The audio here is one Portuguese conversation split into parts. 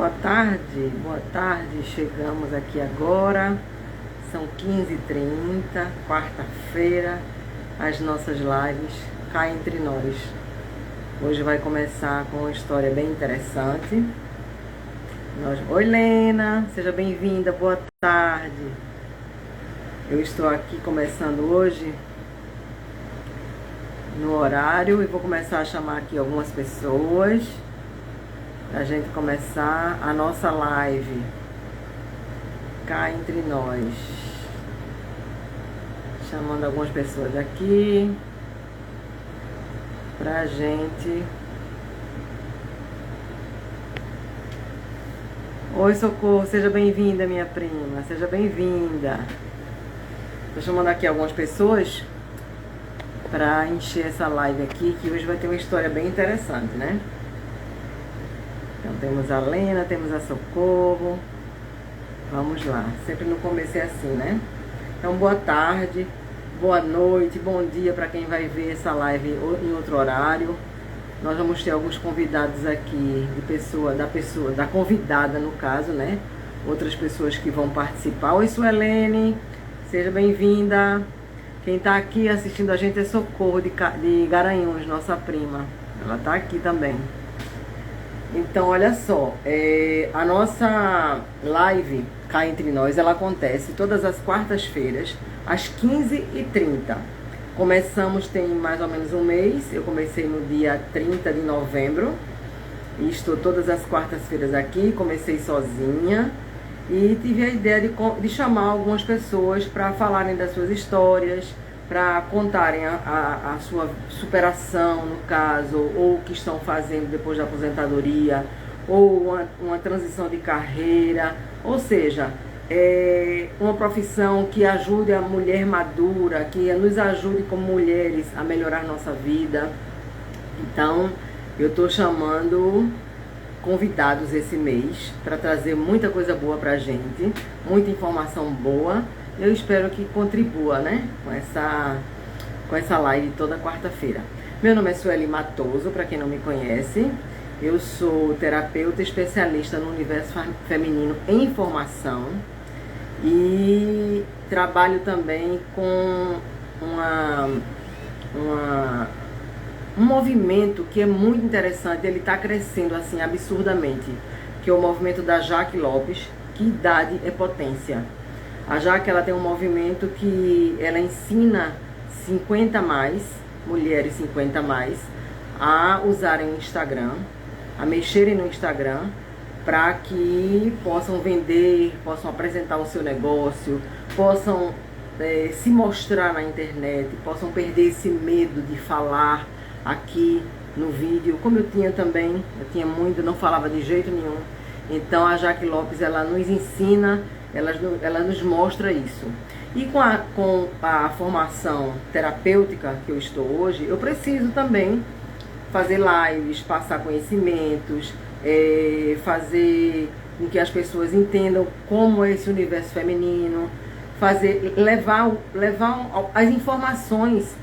Boa tarde, chegamos aqui agora, são 15h30, quarta-feira, as nossas lives cá entre nós. Hoje vai começar com uma história bem interessante. Oi Lena, seja bem-vinda, boa tarde. Eu estou aqui começando hoje no horário e vou começar a chamar aqui algumas pessoas pra gente começar a nossa live cá entre nós. Chamando algumas pessoas aqui pra gente. Oi Socorro, seja bem-vinda minha prima, seja bem-vinda. Tô chamando aqui algumas pessoas pra encher essa live aqui, que hoje vai ter uma história bem interessante, né? Então temos a Lena, temos a Socorro. Vamos lá, sempre no começo é assim, né? Então boa tarde, boa noite, bom dia para quem vai ver essa live em outro horário. Nós vamos ter alguns convidados aqui, da convidada no caso, né? Outras pessoas que vão participar. Oi Suelene, seja bem-vinda. Quem tá aqui assistindo a gente é Socorro de Garanhuns, nossa prima. Ela tá aqui também. Então, olha só, a nossa live cá entre nós, ela acontece todas as quartas-feiras, às 15h30. Começamos tem mais ou menos um mês, eu comecei no dia 30 de novembro, e estou todas as quartas-feiras aqui, comecei sozinha, e tive a ideia de chamar algumas pessoas para falarem das suas histórias, para contarem a sua superação, no caso, ou o que estão fazendo depois da aposentadoria, ou uma transição de carreira, ou seja, uma profissão que ajude a mulher madura, que nos ajude como mulheres a melhorar nossa vida. Então, eu estou chamando convidados esse mês para trazer muita coisa boa para a gente, muita informação boa. Eu espero que contribua, né, com essa live toda quarta-feira. Meu nome é Sueli Matoso, para quem não me conhece. Eu sou terapeuta especialista no universo feminino em formação e trabalho também com um movimento que é muito interessante, ele está crescendo assim absurdamente, que é o movimento da Jaque Lopes, que idade é potência. A Jaque, ela tem um movimento que ela ensina 50 mais, mulheres 50 mais, a usarem o Instagram, a mexerem no Instagram, para que possam vender, possam apresentar o seu negócio, possam se mostrar na internet, possam perder esse medo de falar aqui no vídeo, como eu tinha também, eu tinha muito, não falava de jeito nenhum. Então a Jaque Lopes, ela nos ensina, ela nos mostra isso. E com a formação terapêutica que eu estou hoje, eu preciso também fazer lives, passar conhecimentos, fazer com que as pessoas entendam como é esse universo feminino, levar as informações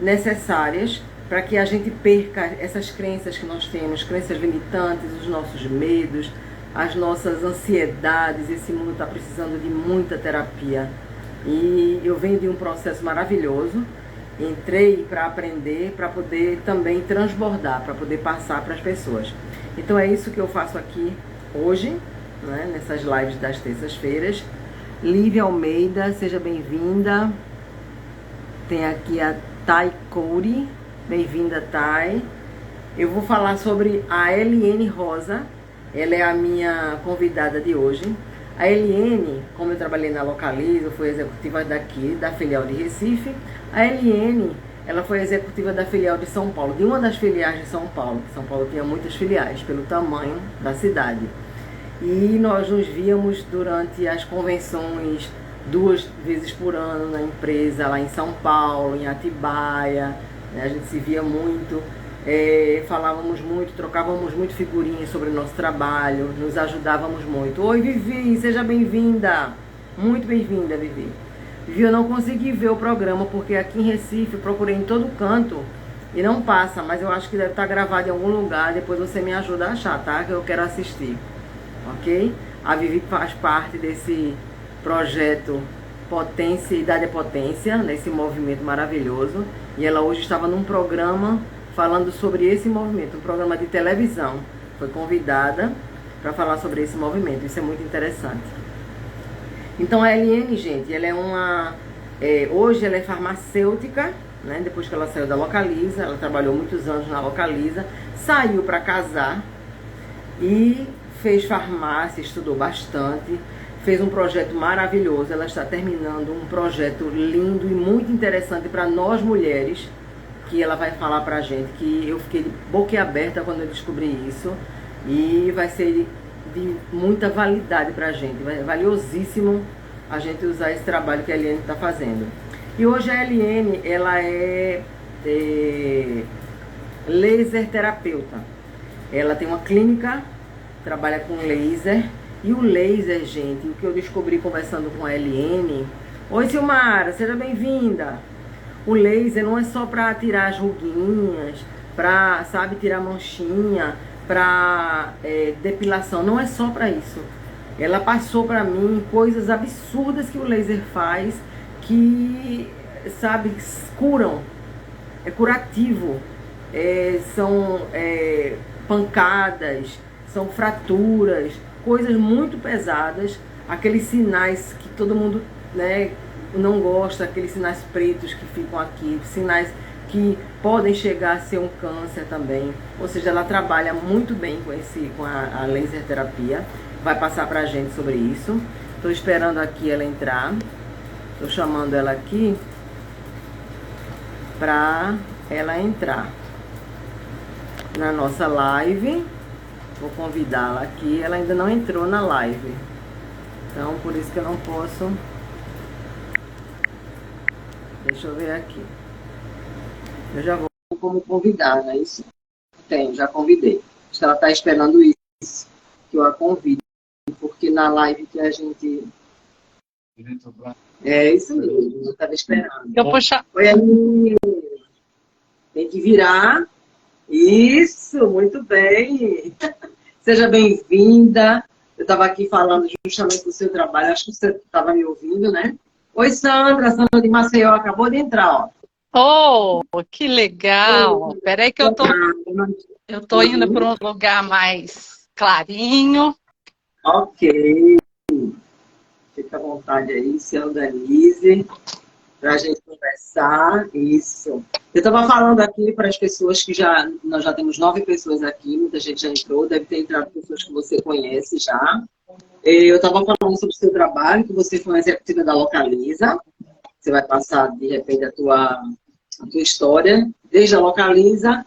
necessárias para que a gente perca essas crenças que nós temos, crenças limitantes, os nossos medos, as nossas ansiedades. Esse mundo está precisando de muita terapia. E eu venho de um processo maravilhoso. Entrei para aprender, para poder também transbordar, para poder passar para as pessoas. Então é isso que eu faço aqui hoje, né, nessas lives das terças-feiras. Lívia Almeida, seja bem-vinda. Tem aqui a Thay Couri. Bem-vinda, Thay. Eu vou falar sobre a Eliene Rosa. Ela é a minha convidada de hoje. A Eliene, como eu trabalhei na Localiza, fui executiva daqui, da filial de Recife. A Eliene, ela foi executiva da filial de São Paulo, de uma das filiais de São Paulo. São Paulo tinha muitas filiais, pelo tamanho da cidade. E nós nos víamos durante as convenções 2 vezes por ano na empresa, lá em São Paulo, em Atibaia. A gente se via muito. Falávamos muito, trocávamos muito figurinhas sobre o nosso trabalho, nos ajudávamos muito. Oi Vivi, seja bem-vinda, muito bem-vinda Vivi. Vivi, eu não consegui ver o programa porque aqui em Recife procurei em todo canto e não passa, mas eu acho que deve estar gravado em algum lugar, depois você me ajuda a achar, tá? Que eu quero assistir. ok? A Vivi faz parte desse projeto Potência, Idade é Potência, nesse movimento maravilhoso. E ela hoje estava num programa falando sobre esse movimento, um programa de televisão. Foi convidada para falar sobre esse movimento, isso é muito interessante. Então a Eliane, gente, ela é uma... hoje ela é farmacêutica, né? Depois que ela saiu da Localiza, ela trabalhou muitos anos na Localiza, saiu para casar e fez farmácia, estudou bastante, fez um projeto maravilhoso. Ela está terminando um projeto lindo e muito interessante para nós mulheres, que ela vai falar pra gente, que eu fiquei de boca aberta quando eu descobri isso, e vai ser de muita validade pra gente, é valiosíssimo a gente usar esse trabalho que a Eliane está fazendo. E hoje a Eliane, ela é laser terapeuta. Ela tem uma clínica, trabalha com laser, e o laser, gente, o que eu descobri conversando com a Eliane... Oi, Silmara, seja bem-vinda! O laser não é só para tirar as ruguinhas, para, sabe, tirar manchinha, para depilação, não é só para isso. Ela passou para mim coisas absurdas que o laser faz, que, sabe, curam, é curativo, são pancadas, são fraturas, coisas muito pesadas, aqueles sinais que todo mundo, né, não gosta, aqueles sinais pretos que ficam aqui, sinais que podem chegar a ser um câncer também. Ou seja, ela trabalha muito bem com a laser terapia. Vai passar pra gente sobre isso. Estou esperando aqui ela entrar. Estou chamando ela aqui pra ela entrar na nossa live. Vou convidá-la aqui. Ela ainda não entrou na live. Então, por isso que eu não posso... Deixa eu ver aqui. Eu já vou como convidar, né? Isso. Tenho, já convidei. Acho que ela está esperando isso, que eu a convido. Porque na live que a gente... É isso mesmo, eu estava esperando. Eu puxar. Oi, aí. Tem que virar. Isso, muito bem. Seja bem-vinda. Eu estava aqui falando justamente do seu trabalho. Acho que você estava me ouvindo, né? Oi, Sandra. Sandra de Maceió acabou de entrar, ó. Oh, que legal! Peraí que eu tô indo para um lugar mais clarinho. Ok. Fica à vontade aí, se organize para a gente conversar. Isso. Eu estava falando aqui para as pessoas que nós já temos 9 pessoas aqui, muita gente já entrou, deve ter entrado pessoas que você conhece já. Eu estava falando sobre o seu trabalho, que você foi uma executiva da Localiza. Você vai passar, de repente, a tua história, desde a Localiza,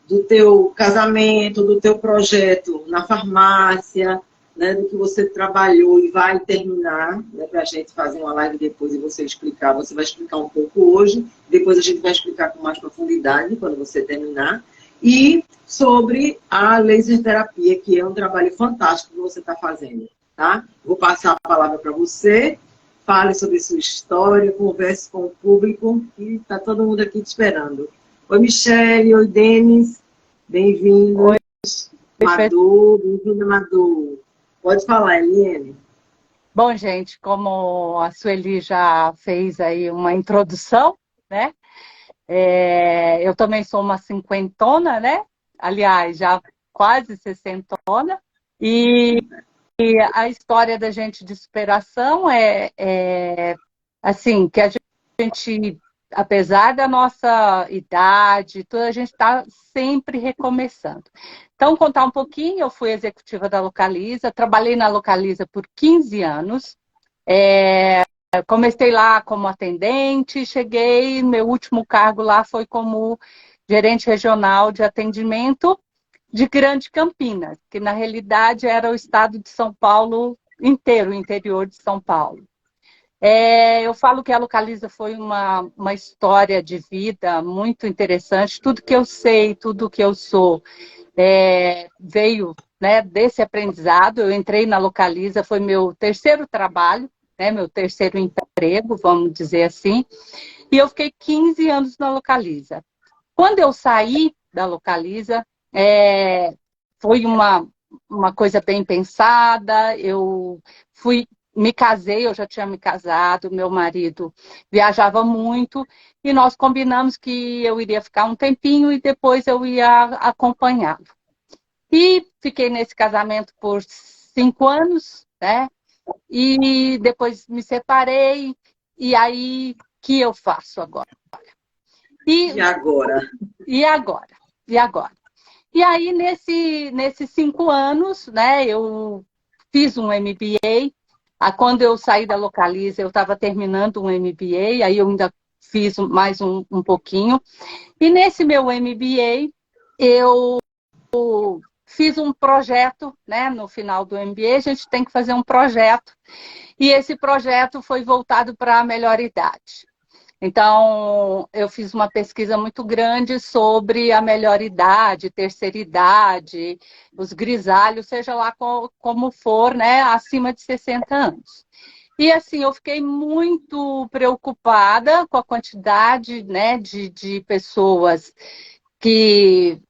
do teu casamento, do teu projeto na farmácia, né, do que você trabalhou e vai terminar, né, para a gente fazer uma live depois e você explicar. Você vai explicar um pouco hoje, depois a gente vai explicar com mais profundidade quando você terminar. E sobre a laser terapia, que é um trabalho fantástico que você está fazendo, tá? Vou passar a palavra para você, fale sobre sua história, converse com o público, e está todo mundo aqui te esperando. Oi, Michele, oi, Denis, bem-vindo. Oi, Madu, bem-vinda, Madu. Pode falar, Eliane. Bom, gente, como a Sueli já fez aí uma introdução, né? Eu também sou uma cinquentona, né? Aliás, já quase sessentona. E a história da gente de superação assim, que a gente, apesar da nossa idade, a gente está sempre recomeçando. Então, contar um pouquinho, eu fui executiva da Localiza, trabalhei na Localiza por 15 anos, comecei lá como atendente, cheguei, meu último cargo lá foi como gerente regional de atendimento de Grande Campinas, que na realidade era o estado de São Paulo inteiro, o interior de São Paulo. Eu falo que a Localiza foi uma história de vida muito interessante. Tudo que eu sei, tudo que eu sou, veio, né, desse aprendizado. Eu entrei na Localiza, foi meu terceiro trabalho, né, meu terceiro emprego, vamos dizer assim. E eu fiquei 15 anos na Localiza. Quando eu saí da Localiza, foi uma uma coisa bem pensada. Me casei, eu já tinha me casado, meu marido viajava muito e nós combinamos que eu iria ficar um tempinho e depois eu ia acompanhá-lo. E fiquei nesse casamento por 5 anos, né? E depois me separei. E aí, o que eu faço agora? E agora? E agora? E agora? E aí, nesses 5 anos, né, eu fiz um MBA. Quando eu saí da Localiza, eu estava terminando um MBA, aí eu ainda fiz mais um pouquinho. E nesse meu MBA, eu fiz um projeto, né? No final do MBA, a gente tem que fazer um projeto. E esse projeto foi voltado para a melhor idade. Então, eu fiz uma pesquisa muito grande sobre a melhor idade, terceira idade, os grisalhos, seja lá como for, né? Acima de 60 anos. E assim, eu fiquei muito preocupada com a quantidade, né, de pessoas que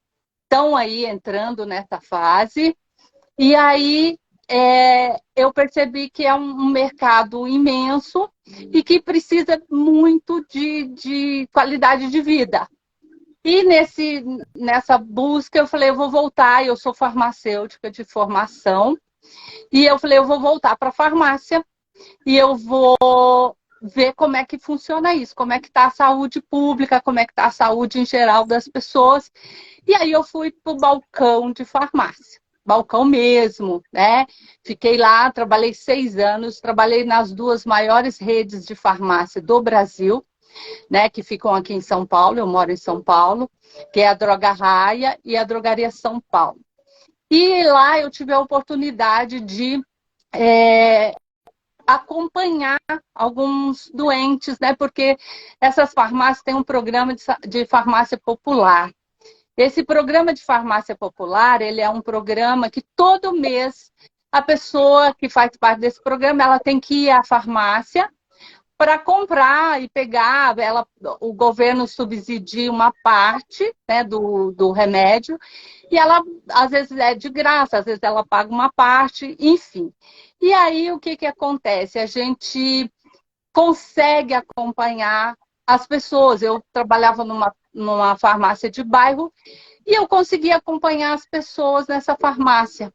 estão aí entrando nessa fase. E aí eu percebi que é um mercado imenso e que precisa muito de qualidade de vida. E nessa busca eu falei, eu vou voltar, eu sou farmacêutica de formação, e eu falei, eu vou voltar para a farmácia e eu vou ver como é que funciona isso, como é que está a saúde pública, como é que está a saúde em geral das pessoas. E aí eu fui para o balcão de farmácia, balcão mesmo, né? Fiquei lá, trabalhei 6 anos, trabalhei nas 2 maiores redes de farmácia do Brasil, né? Que ficam aqui em São Paulo, eu moro em São Paulo, que é a Droga Raia e a Drogaria São Paulo. E lá eu tive a oportunidade de acompanhar alguns doentes, né? Porque essas farmácias têm um programa de farmácia popular. Esse programa de farmácia popular, ele é um programa que todo mês a pessoa que faz parte desse programa, ela tem que ir à farmácia para comprar e pegar, o governo subsidia uma parte, né, do remédio, e ela, às vezes, é de graça, às vezes ela paga uma parte, enfim. E aí, o que acontece? A gente consegue acompanhar as pessoas. Eu trabalhava numa farmácia de bairro e eu conseguia acompanhar as pessoas nessa farmácia.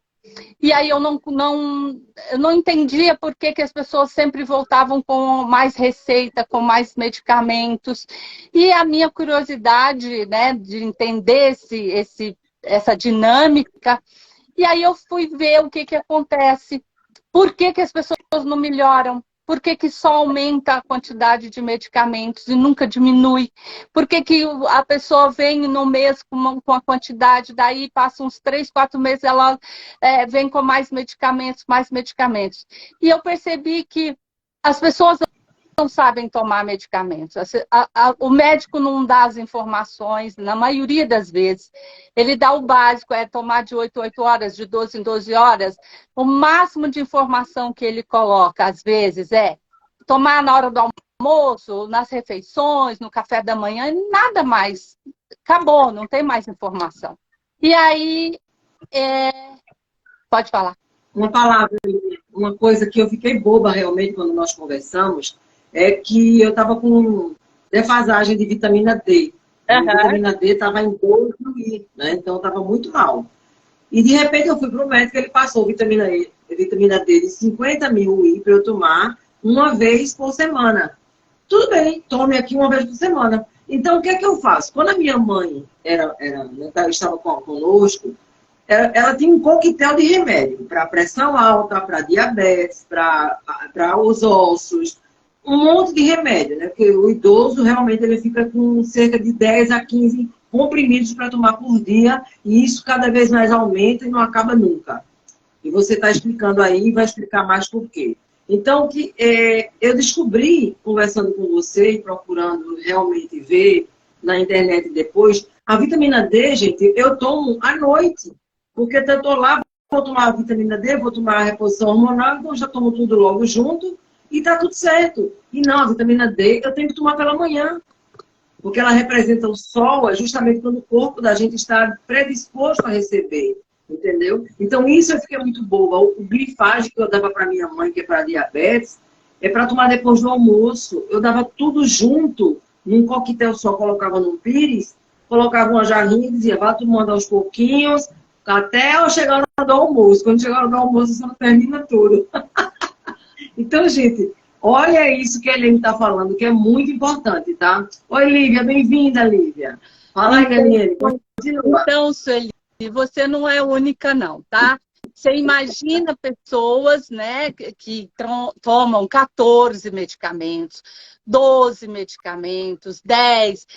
E aí eu não entendia por que as pessoas sempre voltavam com mais receita, com mais medicamentos. E a minha curiosidade, né, de entender essa dinâmica. E aí eu fui ver o que acontece. Por que as pessoas não melhoram? Por que só aumenta a quantidade de medicamentos e nunca diminui? Por que a pessoa vem no mês com a quantidade, daí passa uns 3, 4 meses, ela vem com mais medicamentos, mais medicamentos. E eu percebi que as pessoas não sabem tomar medicamentos. O médico não dá as informações, na maioria das vezes. Ele dá o básico, é tomar de 8 em 8 horas, de 12 em 12 horas. O máximo de informação que ele coloca, às vezes, é tomar na hora do almoço, nas refeições, no café da manhã, nada mais. Acabou, não tem mais informação. E aí, pode falar. Uma palavra, uma coisa que eu fiquei boba realmente quando nós conversamos, é que eu estava com defasagem de vitamina D. A vitamina D estava em 12 mil, né? Então estava muito mal. E de repente eu fui para o médico, ele passou vitamina D de 50 mil I para eu tomar uma vez por semana. Tudo bem, tome aqui uma vez por semana. Então o que é que eu faço? Quando a minha mãe estava conosco, ela tinha um coquetel de remédio para pressão alta, para diabetes, para os ossos, um monte de remédio, né? Porque o idoso realmente ele fica com cerca de 10 a 15 comprimidos para tomar por dia, e isso cada vez mais aumenta e não acaba nunca. E você está explicando aí e vai explicar mais por quê. Então, eu descobri, conversando com você e procurando realmente ver na internet depois, a vitamina D, gente, eu tomo à noite. Porque eu estou lá, vou tomar a vitamina D, vou tomar a reposição hormonal, então já tomo tudo logo junto e está tudo certo. E não, a vitamina D eu tenho que tomar pela manhã. Porque ela representa o sol, é justamente quando o corpo da gente está predisposto a receber. entendeu? Então, isso eu fiquei muito boa. O glifage que eu dava para minha mãe, que é para diabetes, é para tomar depois do almoço. Eu dava tudo junto, num coquetel só, colocava num pires, colocava uma jarrinha e dizia, vá tomando aos pouquinhos, até eu chegar na hora do almoço. Quando chegar na hora do almoço, você não termina tudo. Então, gente, olha isso que a Helene está falando, que é muito importante, tá? Oi, Lívia, bem-vinda, Lívia. Fala aí, Helene, continua. Então, Sueli, você não é única, não, tá? Você imagina pessoas, né, que tomam 14 medicamentos, 12 medicamentos, 10.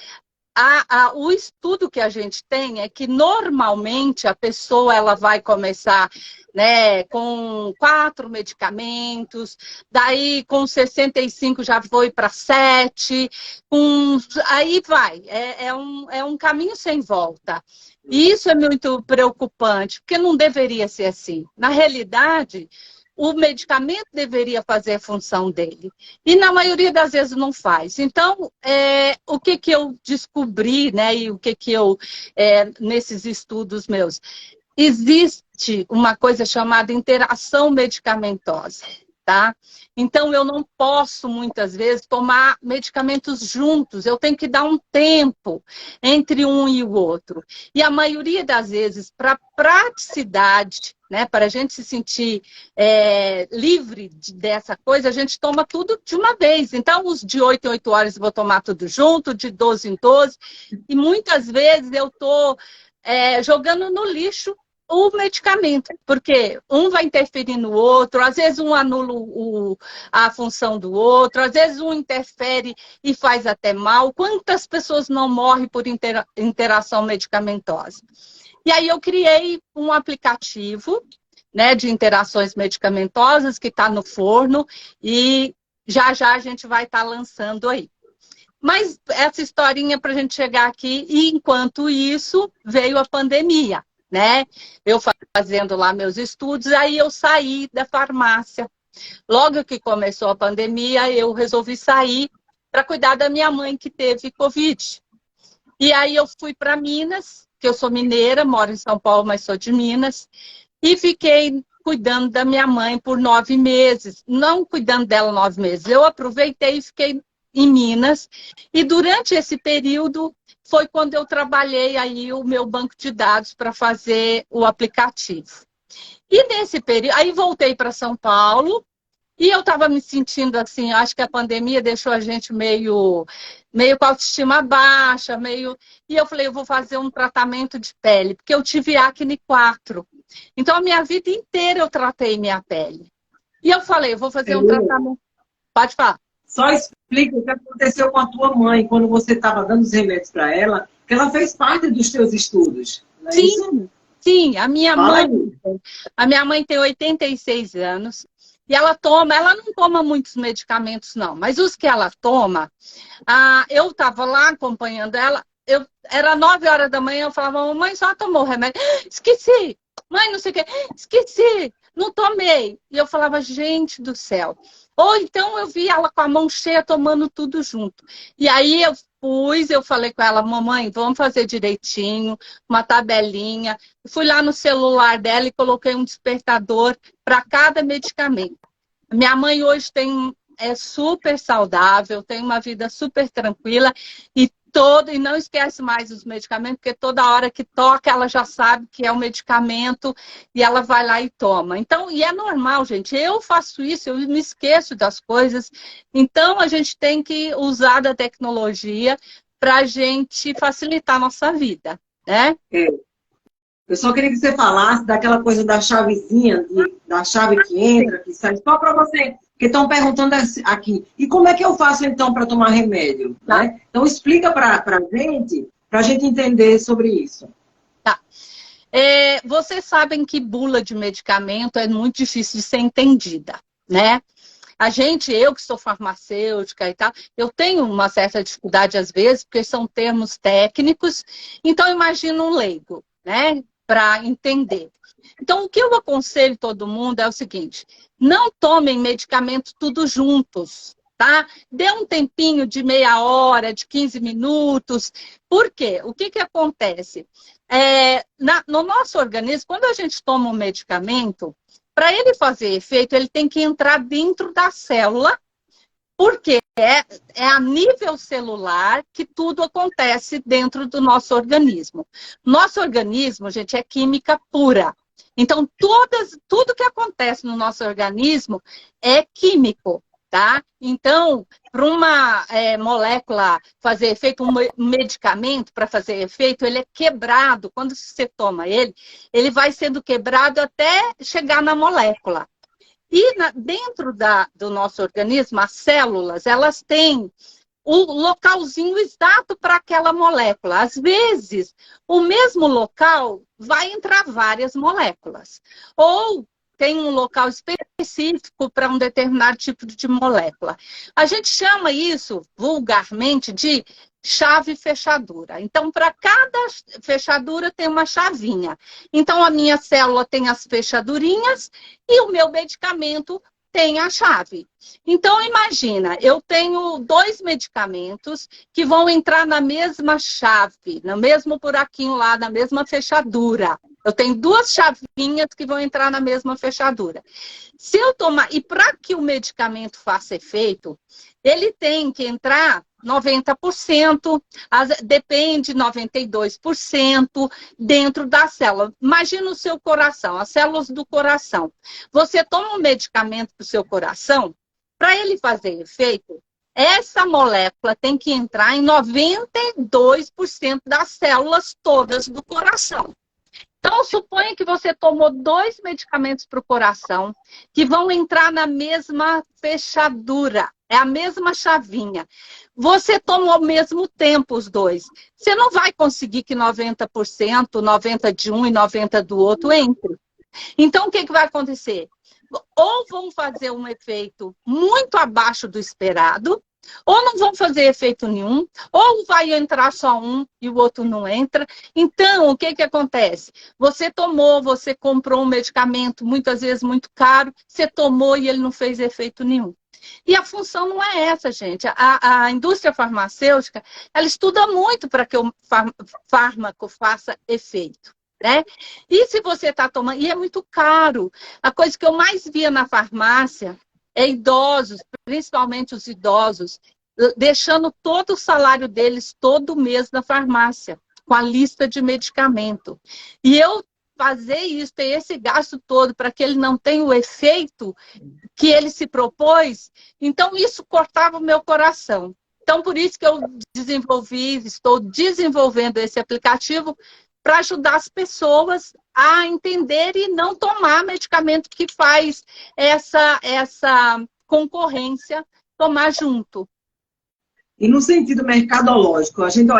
O estudo que a gente tem é que normalmente a pessoa ela vai começar, né, com 4 medicamentos, daí com 65 já foi para 7, aí vai, é um caminho sem volta. E isso é muito preocupante, porque não deveria ser assim. Na realidade, o medicamento deveria fazer a função dele. E na maioria das vezes não faz. Então, o que eu descobri, né, e o que eu, nesses estudos meus, existe uma coisa chamada interação medicamentosa. Tá? Então, eu não posso, muitas vezes, tomar medicamentos juntos. Eu tenho que dar um tempo entre um e o outro. E a maioria das vezes, para praticidade, né, para a gente se sentir livre dessa coisa, a gente toma tudo de uma vez. Então, os de 8 em 8 horas eu vou tomar tudo junto, de 12 em 12. E muitas vezes eu estou jogando no lixo o medicamento, porque um vai interferir no outro, às vezes um anula a função do outro, às vezes um interfere e faz até mal. Quantas pessoas não morrem por interação medicamentosa? E aí eu criei um aplicativo, né, de interações medicamentosas que está no forno e já a gente vai estar lançando aí. Mas essa historinha para a gente chegar aqui, e enquanto isso veio a pandemia. Né? Eu fazendo lá meus estudos, aí eu saí da farmácia. Logo que começou a pandemia, eu resolvi sair para cuidar da minha mãe que teve Covid. E aí eu fui para Minas, que eu sou mineira, moro em São Paulo, mas sou de Minas, e fiquei cuidando da minha mãe por 9 meses. Não cuidando dela 9 meses, eu aproveitei e fiquei em Minas, e durante esse período foi quando eu trabalhei aí o meu banco de dados para fazer o aplicativo. E nesse período, aí voltei para São Paulo, e eu estava me sentindo assim, acho que a pandemia deixou a gente meio com a autoestima baixa, E eu falei, eu vou fazer um tratamento de pele, porque eu tive acne 4. Então, a minha vida inteira eu tratei minha pele. E eu falei, eu vou fazer um tratamento... Pode falar. Só explica o que aconteceu com a tua mãe quando você estava dando os remédios para ela, que ela fez parte dos teus estudos. Não é sim, isso? Sim, a minha mãe tem 86 anos e ela não toma muitos medicamentos não, mas os que ela toma, eu estava lá acompanhando ela, era 9 horas da manhã, eu falava, mamãe, só tomou o remédio. Esqueci, mãe, não sei o que, esqueci, não tomei. E eu falava, gente do céu. Ou então eu vi ela com a mão cheia tomando tudo junto. E aí eu falei com ela, mamãe, vamos fazer direitinho, uma tabelinha. Fui lá no celular dela e coloquei um despertador para cada medicamento. Minha mãe hoje é super saudável, tem uma vida super tranquila e não esquece mais os medicamentos, porque toda hora que toca ela já sabe que é um medicamento e ela vai lá e toma. Então, e é normal, gente. Eu faço isso, eu me esqueço das coisas. Então, a gente tem que usar da tecnologia para a gente facilitar a nossa vida, né? Eu só queria que você falasse daquela coisa da chavezinha, da chave que entra, que sai, só para você, porque estão perguntando aqui. E como é que eu faço, então, para tomar remédio? Tá. Né? Então, explica para a gente entender sobre isso. Tá. Vocês sabem que bula de medicamento é muito difícil de ser entendida, né? Eu que sou farmacêutica e tal, eu tenho uma certa dificuldade às vezes, porque são termos técnicos, então imagina um leigo, né? Para entender. Então, o que eu aconselho todo mundo é o seguinte, não tomem medicamentos tudo juntos, tá? Dê um tempinho de meia hora, de 15 minutos. Por quê? O que acontece? no nosso organismo, quando a gente toma um medicamento, para ele fazer efeito, ele tem que entrar dentro da célula, porque é a nível celular que tudo acontece dentro do nosso organismo. Nosso organismo, gente, é química pura. Então, tudo que acontece no nosso organismo é químico, tá? Então, para uma molécula fazer efeito, um medicamento para fazer efeito, ele é quebrado. Quando você toma ele vai sendo quebrado até chegar na molécula. E dentro do nosso organismo, as células, elas têm o localzinho exato para aquela molécula. Às vezes, o mesmo local vai entrar várias moléculas. Ou tem um local específico para um determinado tipo de molécula. A gente chama isso, vulgarmente, de chave fechadura. Então, para cada fechadura tem uma chavinha. Então, a minha célula tem as fechadurinhas e o meu medicamento tem a chave. Então, imagina, eu tenho 2 medicamentos que vão entrar na mesma chave, no mesmo buraquinho lá, na mesma fechadura. Eu tenho 2 chavinhas que vão entrar na mesma fechadura. Se eu tomar, e para que o medicamento faça efeito, ele tem que entrar 90%, depende 92% dentro da célula. Imagina o seu coração, as células do coração. Você toma um medicamento para o seu coração, para ele fazer efeito, essa molécula tem que entrar em 92% das células todas do coração. Então, suponha que você tomou 2 medicamentos para o coração, que vão entrar na mesma fechadura, é a mesma chavinha. Você toma ao mesmo tempo os 2. Você não vai conseguir que 90%, 90% de um e 90% do outro entre. Então, o que vai acontecer? Ou vão fazer um efeito muito abaixo do esperado, ou não vão fazer efeito nenhum, ou vai entrar só um e o outro não entra. Então, o que acontece? Você comprou um medicamento, muitas vezes muito caro, você tomou e ele não fez efeito nenhum. E a função não é essa, gente. A indústria farmacêutica, ela estuda muito para que o fármaco faça efeito, né? E se você está tomando... E é muito caro. A coisa que eu mais via na farmácia é idosos, principalmente os idosos, deixando todo o salário deles todo mês na farmácia, com a lista de medicamento. E eu fazer isso, ter esse gasto todo para que ele não tenha o efeito que ele se propôs, então isso cortava o meu coração. Então, por isso que eu estou desenvolvendo esse aplicativo para ajudar as pessoas a entender e não tomar medicamento que faz essa concorrência tomar junto. E no sentido mercadológico, a gente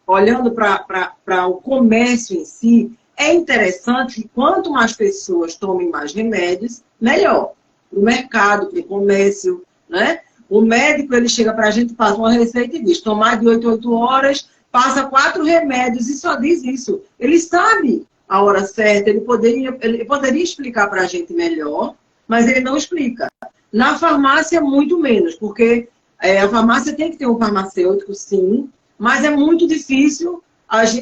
olhando para o comércio em si, é interessante que quanto mais pessoas tomem mais remédios, melhor. Para o mercado, para o comércio, né? O médico, ele chega para a gente, passa uma receita e diz, tomar de 8 a 8 horas, passa 4 remédios e só diz isso. Ele sabe a hora certa, ele poderia explicar para a gente melhor, mas ele não explica. Na farmácia, muito menos, porque a farmácia tem que ter um farmacêutico, sim, mas é muito difícil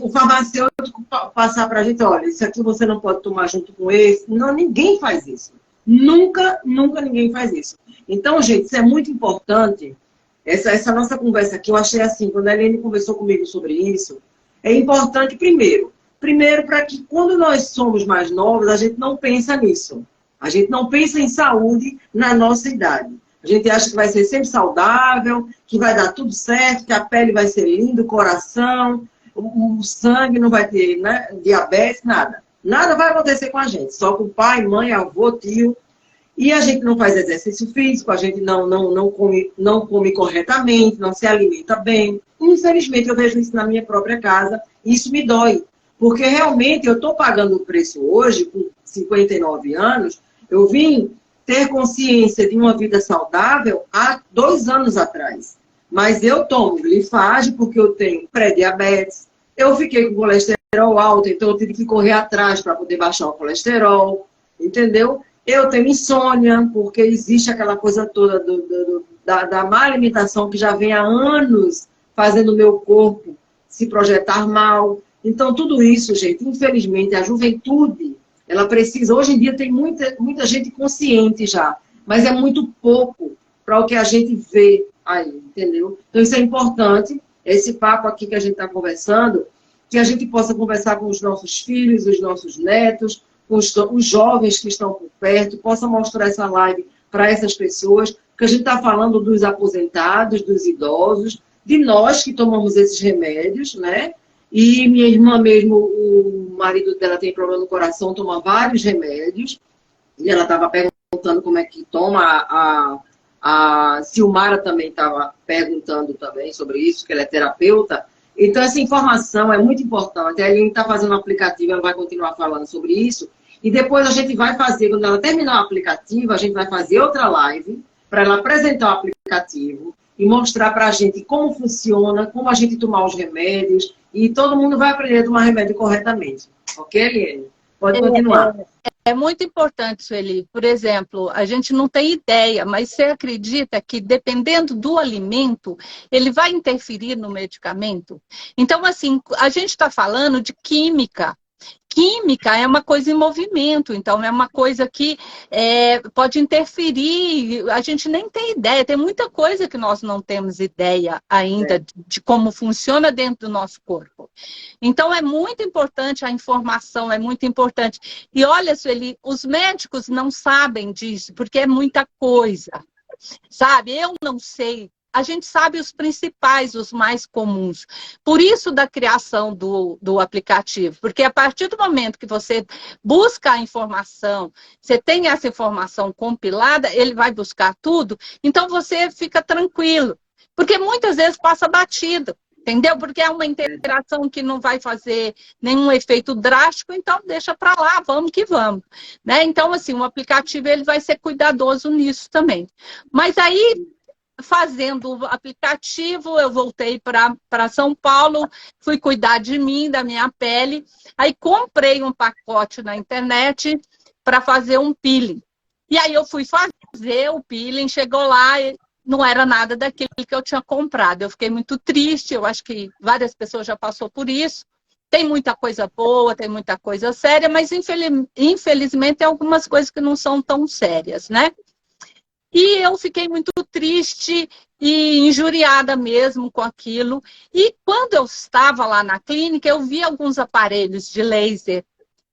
o farmacêutico passar para a gente, olha, isso aqui você não pode tomar junto com esse. Não, ninguém faz isso. Nunca ninguém faz isso. Então, gente, isso é muito importante. Essa nossa conversa aqui, eu achei assim, quando a Helene conversou comigo sobre isso, é importante primeiro para que quando nós somos mais novos, a gente não pensa nisso. A gente não pensa em saúde na nossa idade. A gente acha que vai ser sempre saudável, que vai dar tudo certo, que a pele vai ser linda, o coração, o sangue não vai ter, né, diabetes, nada. Nada vai acontecer com a gente, só com pai, mãe, avô, tio. E a gente não faz exercício físico, a gente não come corretamente, não se alimenta bem. Infelizmente, eu vejo isso na minha própria casa, e isso me dói. Porque realmente eu estou pagando o preço hoje, com 59 anos, eu vim ter consciência de uma vida saudável há 2 anos atrás. Mas eu tomo glifage porque eu tenho pré-diabetes, eu fiquei com colesterol alto, então eu tive que correr atrás para poder baixar o colesterol, entendeu? Eu tenho insônia, porque existe aquela coisa toda da má alimentação que já vem há anos fazendo o meu corpo se projetar mal. Então, tudo isso, gente, infelizmente, a juventude, ela precisa... Hoje em dia tem muita gente consciente já, mas é muito pouco para o que a gente vê aí, entendeu? Então, isso é importante, esse papo aqui que a gente está conversando, que a gente possa conversar com os nossos filhos, os nossos netos, com os jovens que estão por perto, possa mostrar essa live para essas pessoas, porque a gente está falando dos aposentados, dos idosos, de nós que tomamos esses remédios, né? E minha irmã mesmo, o marido dela tem problema no coração, toma vários remédios, e ela estava perguntando como é que toma, a Silmara também estava perguntando também sobre isso, que ela é terapeuta. Então, essa informação é muito importante. A Aline está fazendo um aplicativo, ela vai continuar falando sobre isso. E depois a gente vai fazer, quando ela terminar o aplicativo, a gente vai fazer outra live para ela apresentar o aplicativo e mostrar para a gente como funciona, como a gente tomar os remédios. E todo mundo vai aprender a tomar remédio corretamente. Ok, Eliane? Pode continuar. É muito importante, Sueli. Por exemplo, a gente não tem ideia, mas você acredita que dependendo do alimento, ele vai interferir no medicamento? Então, assim, a gente está falando de química. Química é uma coisa em movimento, então é uma coisa que pode interferir, a gente nem tem ideia, tem muita coisa que nós não temos ideia ainda de como funciona dentro do nosso corpo. Então é muito importante a informação, é muito importante. E olha, Sueli, os médicos não sabem disso, porque é muita coisa, sabe? Eu não sei. A gente sabe os principais, os mais comuns. Por isso da criação do aplicativo. Porque a partir do momento que você busca a informação, você tem essa informação compilada, ele vai buscar tudo, então você fica tranquilo. Porque muitas vezes passa batido, entendeu? Porque é uma interação que não vai fazer nenhum efeito drástico, então deixa para lá, vamos que vamos. Né? Então, assim, o aplicativo ele vai ser cuidadoso nisso também. Mas aí... Fazendo o aplicativo, eu voltei para São Paulo, fui cuidar de mim, da minha pele. Aí comprei um pacote na internet para fazer um peeling. E aí eu fui fazer o peeling, chegou lá e não era nada daquilo que eu tinha comprado. Eu fiquei muito triste, eu acho que várias pessoas já passou por isso. Tem muita coisa boa, tem muita coisa séria, mas infelizmente tem algumas coisas que não são tão sérias, né? E eu fiquei muito triste e injuriada mesmo com aquilo. E quando eu estava lá na clínica, eu vi alguns aparelhos de laser.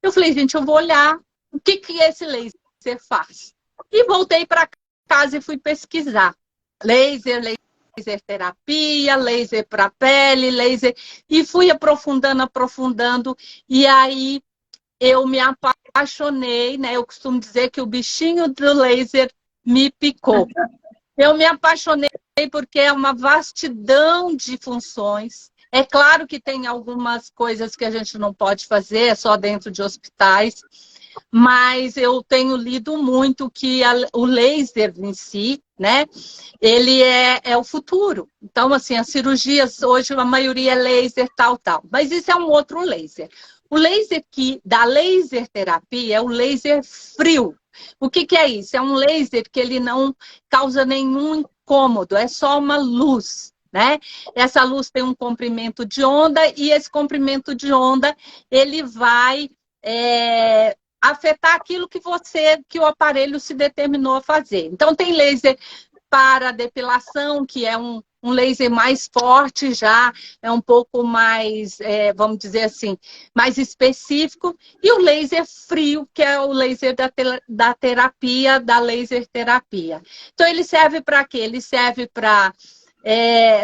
Eu falei, gente, eu vou olhar o que esse laser faz. E voltei para casa e fui pesquisar. Laser terapia, laser para pele, laser... E fui aprofundando. E aí eu me apaixonei, né? Eu costumo dizer que o bichinho do laser me picou. Eu me apaixonei porque é uma vastidão de funções. É claro que tem algumas coisas que a gente não pode fazer, é só dentro de hospitais, mas eu tenho lido muito que o laser em si, né, ele é o futuro. Então, assim, as cirurgias hoje, a maioria é laser, tal. Mas isso é um outro laser. O laser da laser terapia é o laser frio. O que é isso? É um laser que ele não causa nenhum incômodo, é só uma luz, né? Essa luz tem um comprimento de onda e esse comprimento de onda ele vai afetar aquilo que o aparelho se determinou a fazer. Então tem laser para depilação, que é um laser mais forte já, é um pouco mais, vamos dizer assim, mais específico. E o laser frio, que é o laser da terapia, da laser terapia. Então, ele serve para quê? Ele serve para...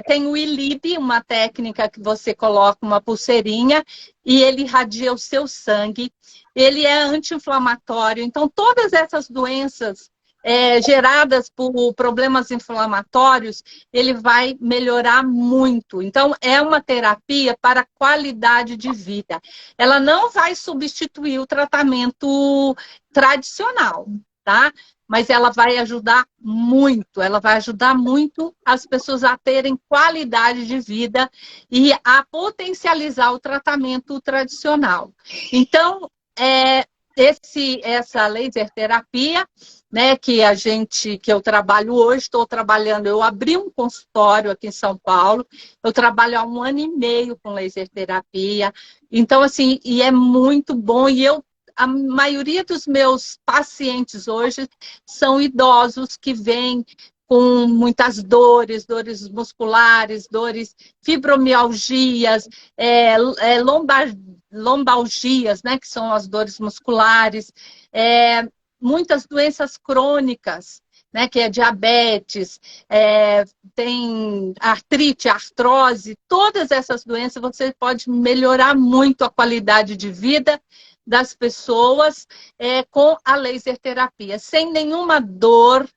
tem o ILIB, uma técnica que você coloca uma pulseirinha e ele irradia o seu sangue. Ele é anti-inflamatório. Então, todas essas doenças geradas por problemas inflamatórios, ele vai melhorar muito. Então, é uma terapia para qualidade de vida. Ela não vai substituir o tratamento tradicional, tá? Mas ela vai ajudar muito as pessoas a terem qualidade de vida e a potencializar o tratamento tradicional. Então, essa laser terapia, né, que eu trabalho hoje, eu abri um consultório aqui em São Paulo, eu trabalho há 1 ano e meio com laser terapia, então assim, e é muito bom, a maioria dos meus pacientes hoje são idosos que vêm com muitas dores musculares, fibromialgias, lombalgias, né, que são as dores musculares, muitas doenças crônicas, né, que é diabetes, tem artrite, artrose, todas essas doenças você pode melhorar muito a qualidade de vida das pessoas com a laser terapia, sem nenhuma dor,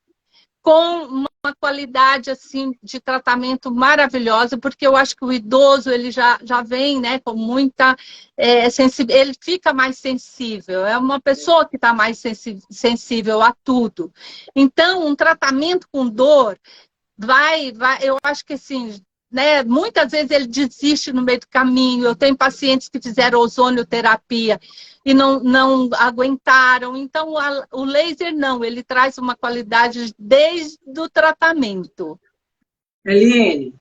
com uma qualidade assim de tratamento maravilhosa, porque eu acho que o idoso ele já vem, né, com muita ele fica mais sensível, é uma pessoa que está mais sensível a tudo. Então, um tratamento com dor eu acho que assim, né, muitas vezes ele desiste no meio do caminho. Eu tenho pacientes que fizeram ozonioterapia e não aguentaram. Então, o laser não, ele traz uma qualidade desde o tratamento. Eliene,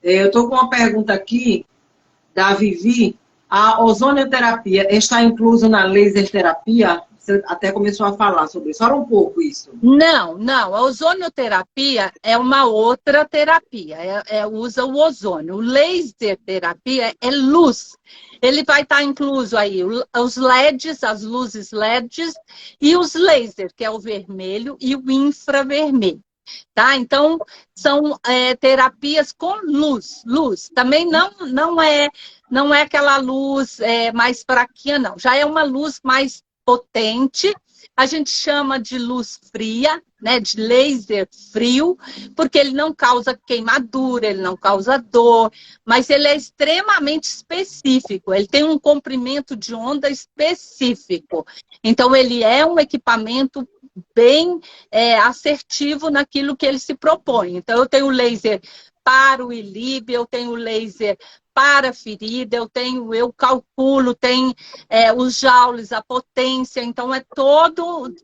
eu estou com uma pergunta aqui da Vivi. A ozonioterapia está incluso na laser terapia? Você até começou a falar sobre isso. Fala um pouco isso. Não. A ozonioterapia é uma outra terapia. Usa o ozônio. O laser terapia é luz. Ele vai estar incluso aí os LEDs, as luzes LEDs e os lasers, que é o vermelho e o infravermelho. Tá? Então, são terapias com luz. Também não é aquela luz mais fraquinha, não. Já é uma luz mais potente. A gente chama de luz fria, né, de laser frio, porque ele não causa queimadura, ele não causa dor, mas ele é extremamente específico, ele tem um comprimento de onda específico. Então, ele é um equipamento bem assertivo naquilo que ele se propõe. Então, eu tenho laser para o ILIB, eu tenho laser para a ferida, eu calculo, tem os joules, a potência, então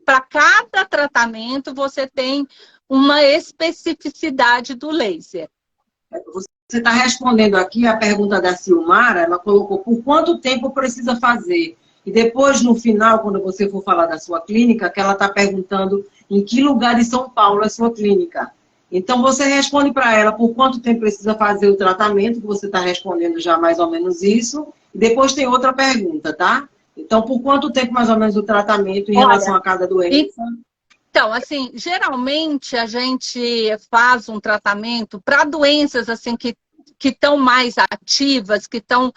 para cada tratamento você tem uma especificidade do laser. Você está respondendo aqui a pergunta da Silmara, ela colocou por quanto tempo precisa fazer? E depois, no final, quando você for falar da sua clínica, que ela está perguntando em que lugar de São Paulo é a sua clínica. Então, você responde para ela por quanto tempo precisa fazer o tratamento, que você está respondendo já mais ou menos isso. E depois tem outra pergunta, tá? Então, por quanto tempo mais ou menos o tratamento em relação a cada doença? Então, assim, geralmente a gente faz um tratamento para doenças assim que estão mais ativas, que estão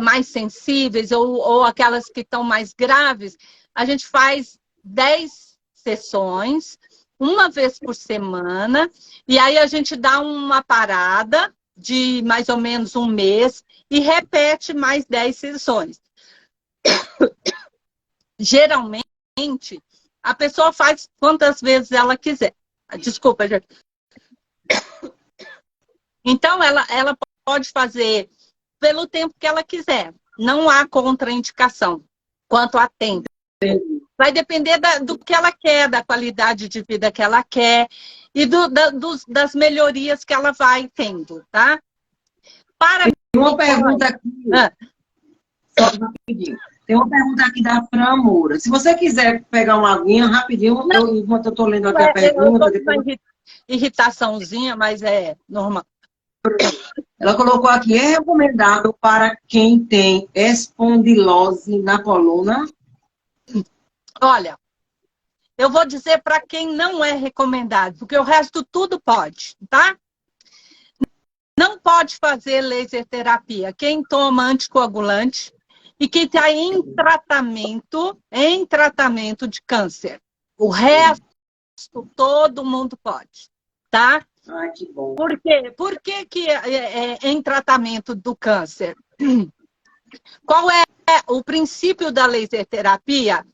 mais sensíveis, ou aquelas que estão mais graves, a gente faz 10 sessões, uma vez por semana, e aí a gente dá uma parada de mais ou menos 1 mês e repete mais 10 sessões. Geralmente, a pessoa faz quantas vezes ela quiser. Desculpa, gente. Então, ela pode fazer pelo tempo que ela quiser. Não há contraindicação quanto a tempo. Vai depender do que ela quer, da qualidade de vida que ela quer e das melhorias que ela vai tendo, tá? Tem uma pergunta aqui. Só rapidinho. Tem uma pergunta aqui da Fran Moura. Se você quiser pegar uma aguinha rapidinho, enquanto eu estou lendo aqui a pergunta. Eu depois... uma irritaçãozinha, mas é normal. Ela colocou aqui, é recomendável para quem tem espondilose na coluna? Olha, eu vou dizer para quem não é recomendado, porque o resto tudo pode, tá? Não pode fazer laser terapia quem toma anticoagulante e quem está em tratamento de câncer. O resto, todo mundo pode, tá? Ai, que bom. Por quê? Por que em tratamento do câncer? Qual é o princípio da laser terapia?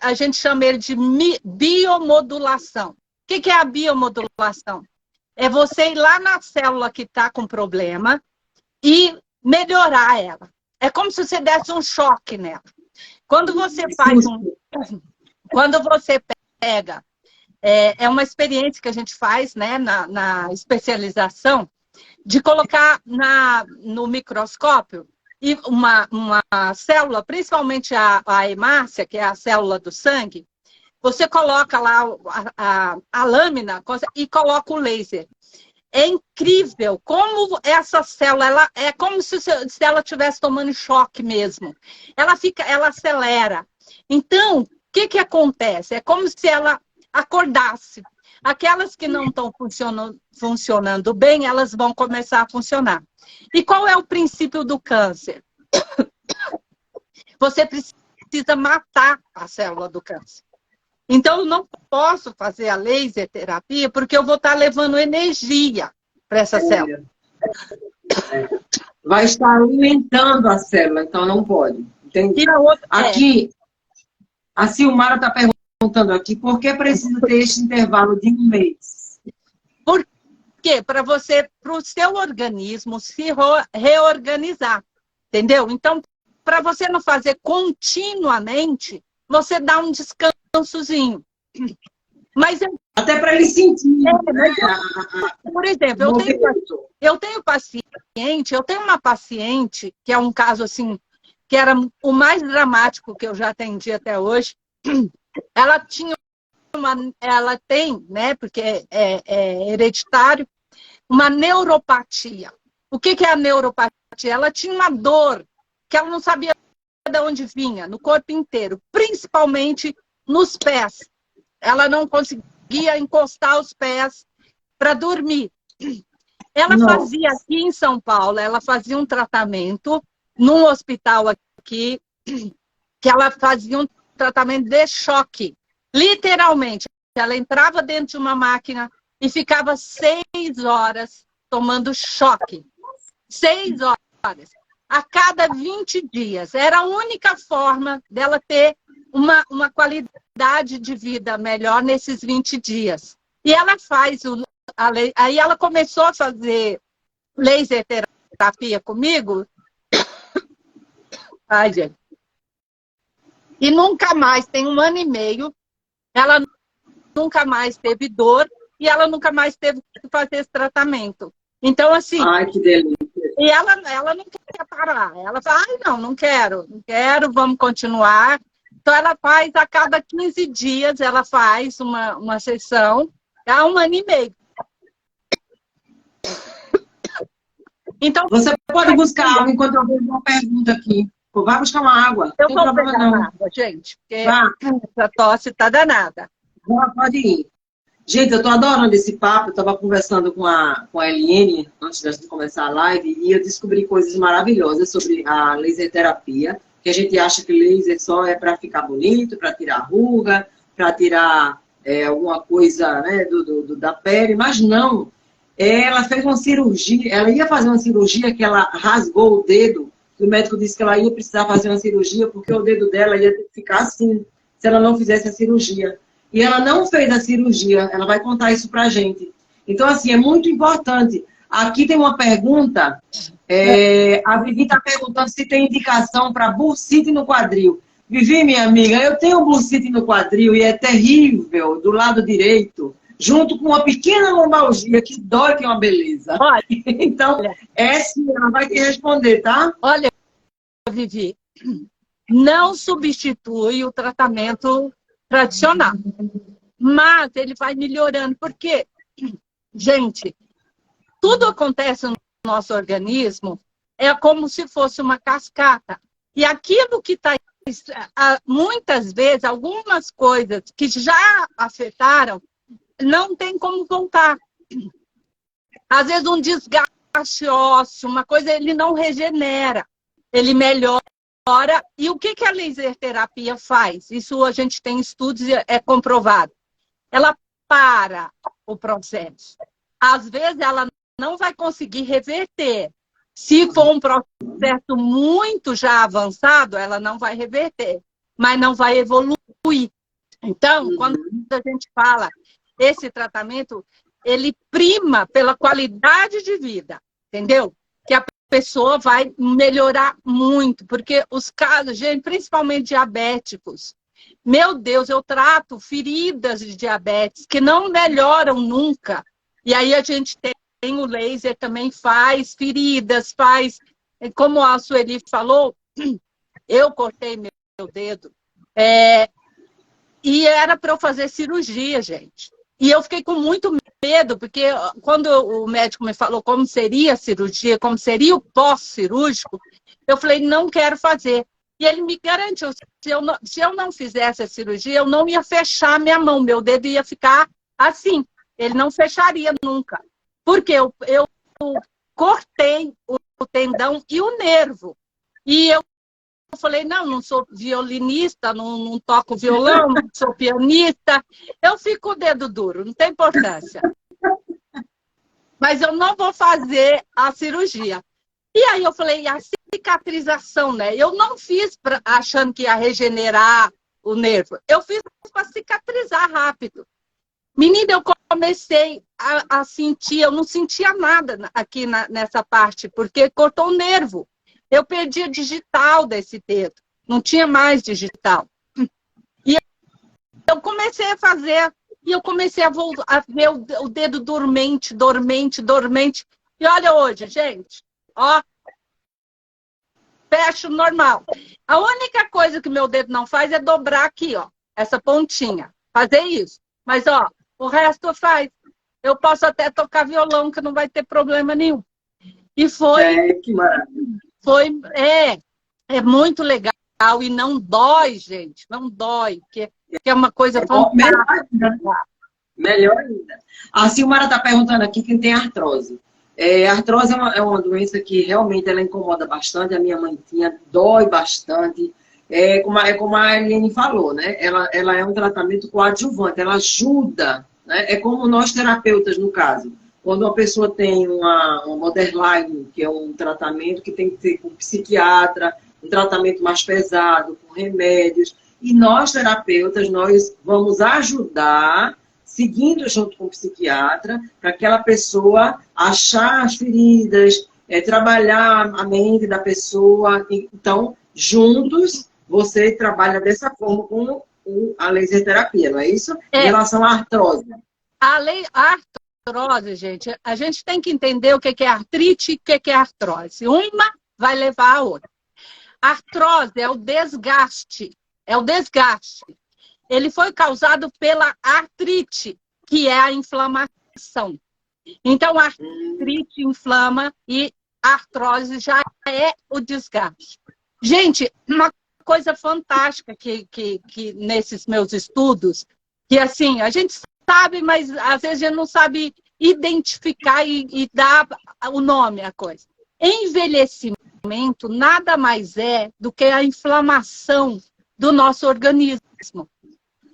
A gente chama ele de biomodulação. O que é a biomodulação? É você ir lá na célula que está com problema e melhorar ela. É como se você desse um choque nela. Quando você faz quando você pega, é uma experiência que a gente faz, né, na especialização, de colocar no microscópio e uma célula, principalmente a hemácia, que é a célula do sangue, você coloca lá a lâmina e coloca o laser. É incrível como essa célula, é como se ela estivesse tomando choque mesmo. Ela acelera. Então, o que acontece? É como se ela acordasse. Aquelas que não estão funcionando bem, elas vão começar a funcionar. E qual é o princípio do câncer? Você precisa matar a célula do câncer. Então, eu não posso fazer a laser terapia porque eu vou estar levando energia para essa célula. Vai estar alimentando a célula, então não pode. Entendi. Aqui, a Silmara está perguntando aqui, por que precisa ter este intervalo de 1 mês? Por quê? Para o seu organismo se reorganizar, entendeu? Então, para você não fazer continuamente, você dá um descansozinho. Mas até para ele sentir. Por exemplo, eu tenho uma paciente, que é um caso assim, que era o mais dramático que eu já atendi até hoje. Ela tem, né, porque é hereditário, uma neuropatia. O que é a neuropatia? Ela tinha uma dor que ela não sabia de onde vinha, no corpo inteiro, principalmente nos pés. Ela não conseguia encostar os pés para dormir. Ela fazia aqui em São Paulo, ela fazia um tratamento num hospital aqui, que ela fazia um tratamento de choque. Literalmente, ela entrava dentro de uma máquina e ficava 6 horas tomando choque. 6 horas. A cada 20 dias. Era a única forma dela ter uma qualidade de vida melhor nesses 20 dias. E ela faz aí ela começou a fazer laser terapia comigo. Ai, gente. E nunca mais, tem 1 ano e meio, ela nunca mais teve dor e ela nunca mais teve que fazer esse tratamento. Então, assim... Ai, que delícia. E ela não quer parar. Ela fala, não quero, vamos continuar. Então, ela faz, a cada 15 dias, ela faz uma sessão, há 1 ano e meio. Então, você pode buscar água enquanto eu vejo uma pergunta aqui. Vai buscar uma água. Eu vou pegar água, gente, porque essa tosse está danada. Pode ir. Gente, eu estou adorando esse papo. Eu estava conversando com a Eliene, antes de começar a live, e eu descobri coisas maravilhosas sobre a laser terapia, que a gente acha que laser só é para ficar bonito, para tirar ruga, para tirar alguma coisa, né, da pele, mas não. Ela fez uma cirurgia, ela ia fazer uma cirurgia que ela rasgou o dedo. O médico disse que ela ia precisar fazer uma cirurgia porque o dedo dela ia ter que ficar assim, se ela não fizesse a cirurgia. E ela não fez a cirurgia, ela vai contar isso pra gente. Então, assim, é muito importante. Aqui tem uma pergunta, a Vivi está perguntando se tem indicação para bursite no quadril. Vivi, minha amiga, eu tenho bursite no quadril e é terrível, do lado direito, junto com uma pequena lombalgia que dói, que é uma beleza. Olha, então, ela vai te responder, tá? Olha, Vivi, não substitui o tratamento tradicional, mas ele vai melhorando, porque, gente, tudo acontece no nosso organismo é como se fosse uma cascata. E aquilo que está, muitas vezes, algumas coisas que já afetaram, não tem como voltar. Às vezes um desgaste ósseo, uma coisa, ele não regenera, ele melhora. E o que a laser terapia faz? Isso a gente tem estudos e é comprovado. Ela para o processo. Às vezes ela não vai conseguir reverter. Se for um processo muito já avançado, ela não vai reverter, mas não vai evoluir. Então, quando a gente fala esse tratamento, ele prima pela qualidade de vida, entendeu? Que a pessoa vai melhorar muito, porque os casos, gente, principalmente diabéticos, meu Deus, eu trato feridas de diabetes que não melhoram nunca. E aí a gente tem o laser, também faz feridas, faz... Como a Sueli falou, eu cortei meu dedo. E era para eu fazer cirurgia, gente. E eu fiquei com muito medo, porque quando o médico me falou como seria a cirurgia, como seria o pós-cirúrgico, eu falei, não quero fazer. E ele me garantiu, se eu não fizesse a cirurgia, eu não ia fechar minha mão, meu dedo ia ficar assim. Ele não fecharia nunca. Porque eu cortei o tendão e o nervo. E eu falei, não sou violinista, não toco violão, não sou pianista. Eu fico com o dedo duro, não tem importância. Mas eu não vou fazer a cirurgia. E aí eu falei, a cicatrização, né? Eu não fiz achando que ia regenerar o nervo. Eu fiz para cicatrizar rápido. Menina, eu comecei a sentir, eu não sentia nada aqui nessa parte, porque cortou o nervo. Eu perdi a digital desse dedo. Não tinha mais digital. E eu comecei a fazer, e eu comecei a ver o dedo dormente. E olha hoje, gente, ó, fecho normal. A única coisa que meu dedo não faz é dobrar aqui, ó, essa pontinha. Fazer isso. Mas, ó, o resto faz. Eu posso até tocar violão, que não vai ter problema nenhum. E foi... que maravilha. É muito legal e não dói, gente. Não dói, que é uma coisa fantástica. Melhor ainda. A Silmara está perguntando aqui quem tem artrose. Artrose é uma doença que realmente ela incomoda bastante. A minha mãe tinha, dói bastante. Como a Eliane falou, né? Ela é um tratamento coadjuvante, ela ajuda, né? É como nós terapeutas, no caso. Quando uma pessoa tem uma borderline, que é um tratamento que tem que ser com psiquiatra, um tratamento mais pesado, com remédios, e nós, terapeutas, nós vamos ajudar, seguindo junto com o psiquiatra, para aquela pessoa achar as feridas, trabalhar a mente da pessoa. Então, juntos, você trabalha dessa forma com a laser terapia, não é isso? Em relação à artrose. A artrose, gente, a gente tem que entender o que é artrite e o que é artrose. Uma vai levar a outra. Artrose é o desgaste. Ele foi causado pela artrite, que é a inflamação. Então, a artrite inflama e a artrose já é o desgaste. Gente, uma coisa fantástica que nesses meus estudos, que assim, a gente sabe, mas às vezes a gente não sabe identificar e dar o nome à coisa. Envelhecimento nada mais é do que a inflamação do nosso organismo.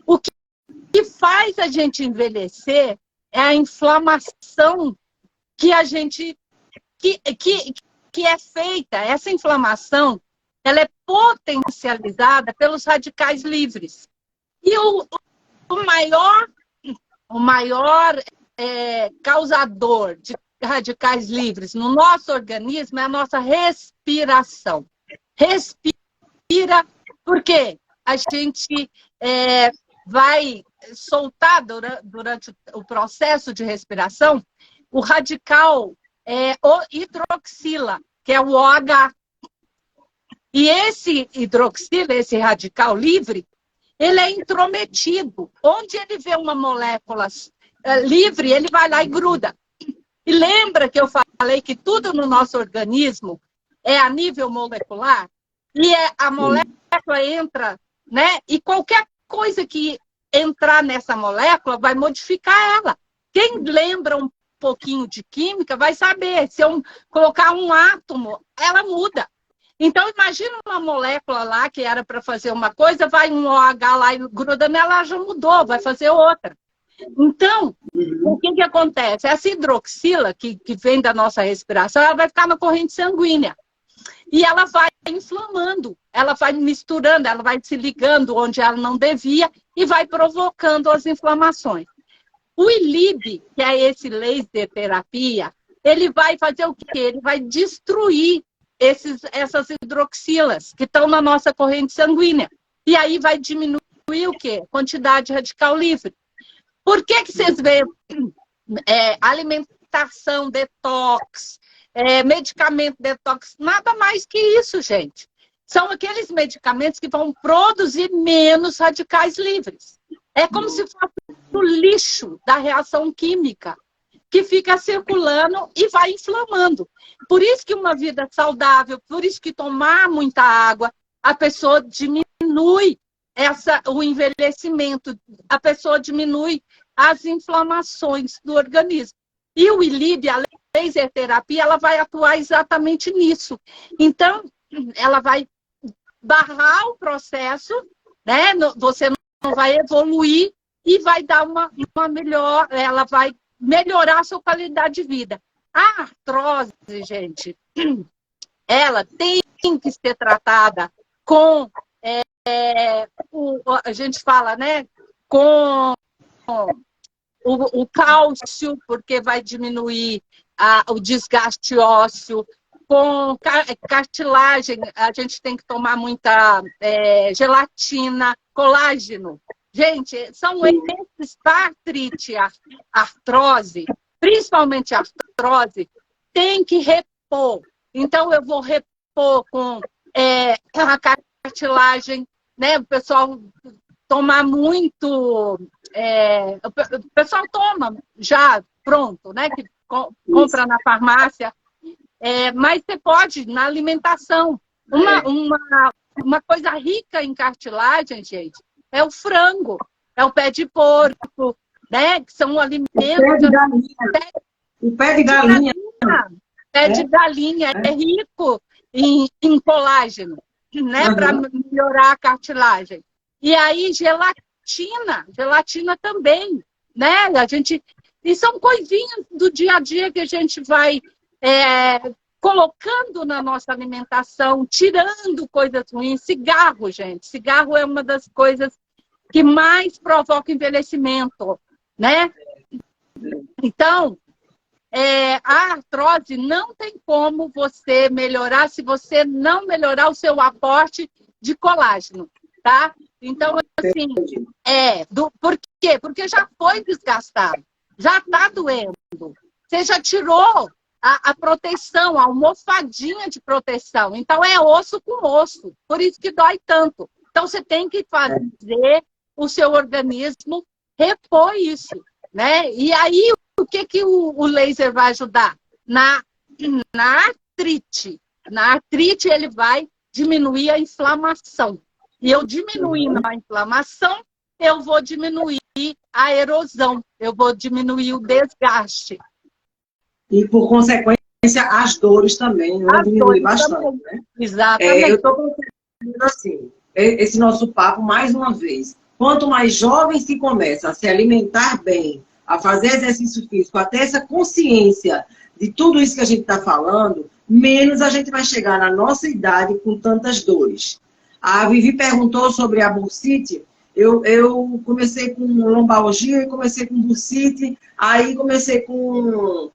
O que faz a gente envelhecer é a inflamação que a gente que é feita. Essa inflamação, ela é potencializada pelos radicais livres. E o maior causador de radicais livres no nosso organismo é a nossa respiração. Respira, porque a gente vai soltar durante o processo de respiração o radical o hidroxila, que é o OH. E esse hidroxila, esse radical livre, ele é intrometido. Onde ele vê uma molécula livre, ele vai lá e gruda. E lembra que eu falei que tudo no nosso organismo é a nível molecular? E a molécula entra, né? E qualquer coisa que entrar nessa molécula vai modificar ela. Quem lembra um pouquinho de química vai saber. Se eu colocar um átomo, ela muda. Então, imagina uma molécula lá que era para fazer uma coisa, vai um OH lá e gruda nela, ela já mudou, vai fazer outra. Então, o que acontece? Essa hidroxila que vem da nossa respiração, ela vai ficar na corrente sanguínea. E ela vai inflamando, ela vai misturando, ela vai se ligando onde ela não devia e vai provocando as inflamações. O ILIB, que é esse laser terapia, ele vai fazer o quê? Ele vai destruir essas hidroxilas que estão na nossa corrente sanguínea. E aí vai diminuir o quê? Quantidade radical livre. Por que vocês veem alimentação detox, medicamento detox? Nada mais que isso, gente. São aqueles medicamentos que vão produzir menos radicais livres. É como se fosse o lixo da reação química que fica circulando e vai inflamando. Por isso que uma vida saudável, por isso que tomar muita água, a pessoa diminui o envelhecimento, a pessoa diminui as inflamações do organismo. E o ILIB, a laser terapia, ela vai atuar exatamente nisso. Então, ela vai barrar o processo, né? Você não vai evoluir e vai dar uma melhor, ela vai melhorar a sua qualidade de vida. A artrose, gente, ela tem que ser tratada com, a gente fala, né, com o cálcio, porque vai diminuir o desgaste ósseo. Com cartilagem, a gente tem que tomar muita gelatina, colágeno. Gente, são esses para artrite, artrose, principalmente artrose, tem que repor. Então, eu vou repor com a cartilagem, né? O pessoal tomar muito... o pessoal toma já pronto, né? Que compra na farmácia. Mas você pode, na alimentação, uma coisa rica em cartilagem, gente, é o frango, é o pé de porco, né? Que são alimentos... O pé de galinha. Pé de galinha é rico em colágeno, né? Para melhorar a cartilagem. E aí, gelatina também, né? E são coisinhas do dia a dia que a gente vai... colocando na nossa alimentação, tirando coisas ruins. Cigarro, gente. Cigarro é uma das coisas que mais provoca envelhecimento, né? Então, a artrose não tem como você melhorar se você não melhorar o seu aporte de colágeno, tá? Então, assim, por quê? Porque já foi desgastado, já está doendo. Você já tirou a proteção, a almofadinha de proteção. Então, é osso com osso. Por isso que dói tanto. Então, você tem que fazer o seu organismo repor isso, né? E aí, o que o laser vai ajudar? Na artrite. Na artrite, ele vai diminuir a inflamação. E eu diminuindo a inflamação, eu vou diminuir a erosão. Eu vou diminuir o desgaste. E, por consequência, as dores também, né? Diminui bastante, também. Né? Exatamente. Eu estou concluindo assim, esse nosso papo, mais uma vez. Quanto mais jovem se começa a se alimentar bem, a fazer exercício físico, até essa consciência de tudo isso que a gente está falando, menos a gente vai chegar na nossa idade com tantas dores. A Vivi perguntou sobre a bursite. Eu comecei com lombalgia e comecei com bursite, aí comecei com...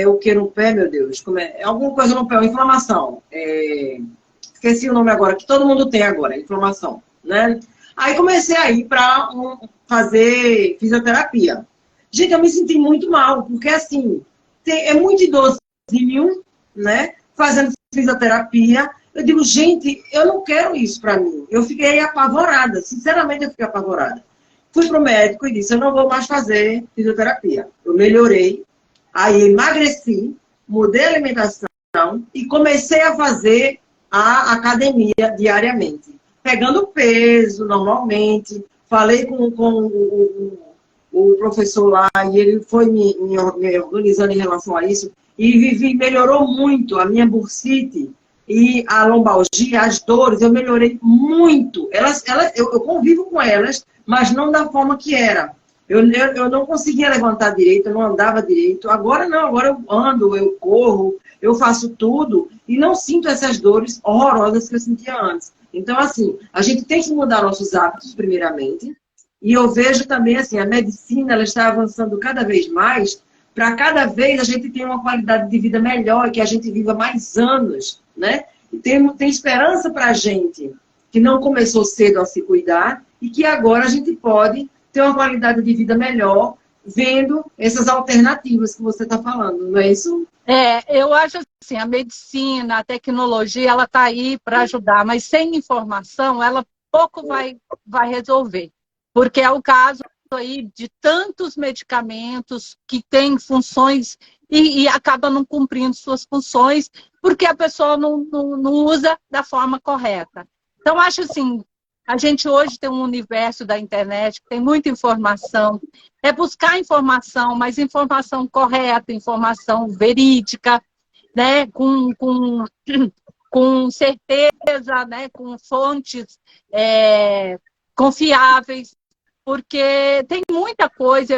o que no pé, meu Deus? Alguma coisa no pé, inflamação. Esqueci o nome agora, que todo mundo tem agora, inflamação, né? Aí comecei a ir para fazer fisioterapia. Gente, eu me senti muito mal, porque assim, é muito idosinho, né? Fazendo fisioterapia. Eu digo, gente, eu não quero isso para mim. Eu fiquei apavorada, sinceramente eu fiquei apavorada. Fui pro médico e disse, eu não vou mais fazer fisioterapia. Eu melhorei. Aí emagreci, mudei a alimentação e comecei a fazer a academia diariamente. Pegando peso normalmente. Falei com o professor lá e ele foi me organizando em relação a isso. E Vivi melhorou muito a minha bursite e a lombalgia, as dores, eu melhorei muito. Eu convivo com elas, mas não da forma que era. Eu não conseguia levantar direito, eu não andava direito. Agora não, agora eu ando, eu corro, eu faço tudo e não sinto essas dores horrorosas que eu sentia antes. Então, assim, a gente tem que mudar nossos hábitos, primeiramente. E eu vejo também, assim, a medicina, ela está avançando cada vez mais, para cada vez a gente ter uma qualidade de vida melhor e que a gente viva mais anos, né? E tem esperança para a gente que não começou cedo a se cuidar e que agora a gente pode ter uma qualidade de vida melhor vendo essas alternativas que você está falando, não é isso? Eu acho assim, a medicina, a tecnologia, ela está aí para ajudar, mas sem informação, ela pouco vai resolver. Porque é o caso aí de tantos medicamentos que têm funções e acabam não cumprindo suas funções porque a pessoa não usa da forma correta. Então, acho assim, a gente hoje tem um universo da internet que tem muita informação. É buscar informação, mas informação correta, informação verídica, né? Com certeza, né? Com fontes confiáveis, porque tem muita coisa.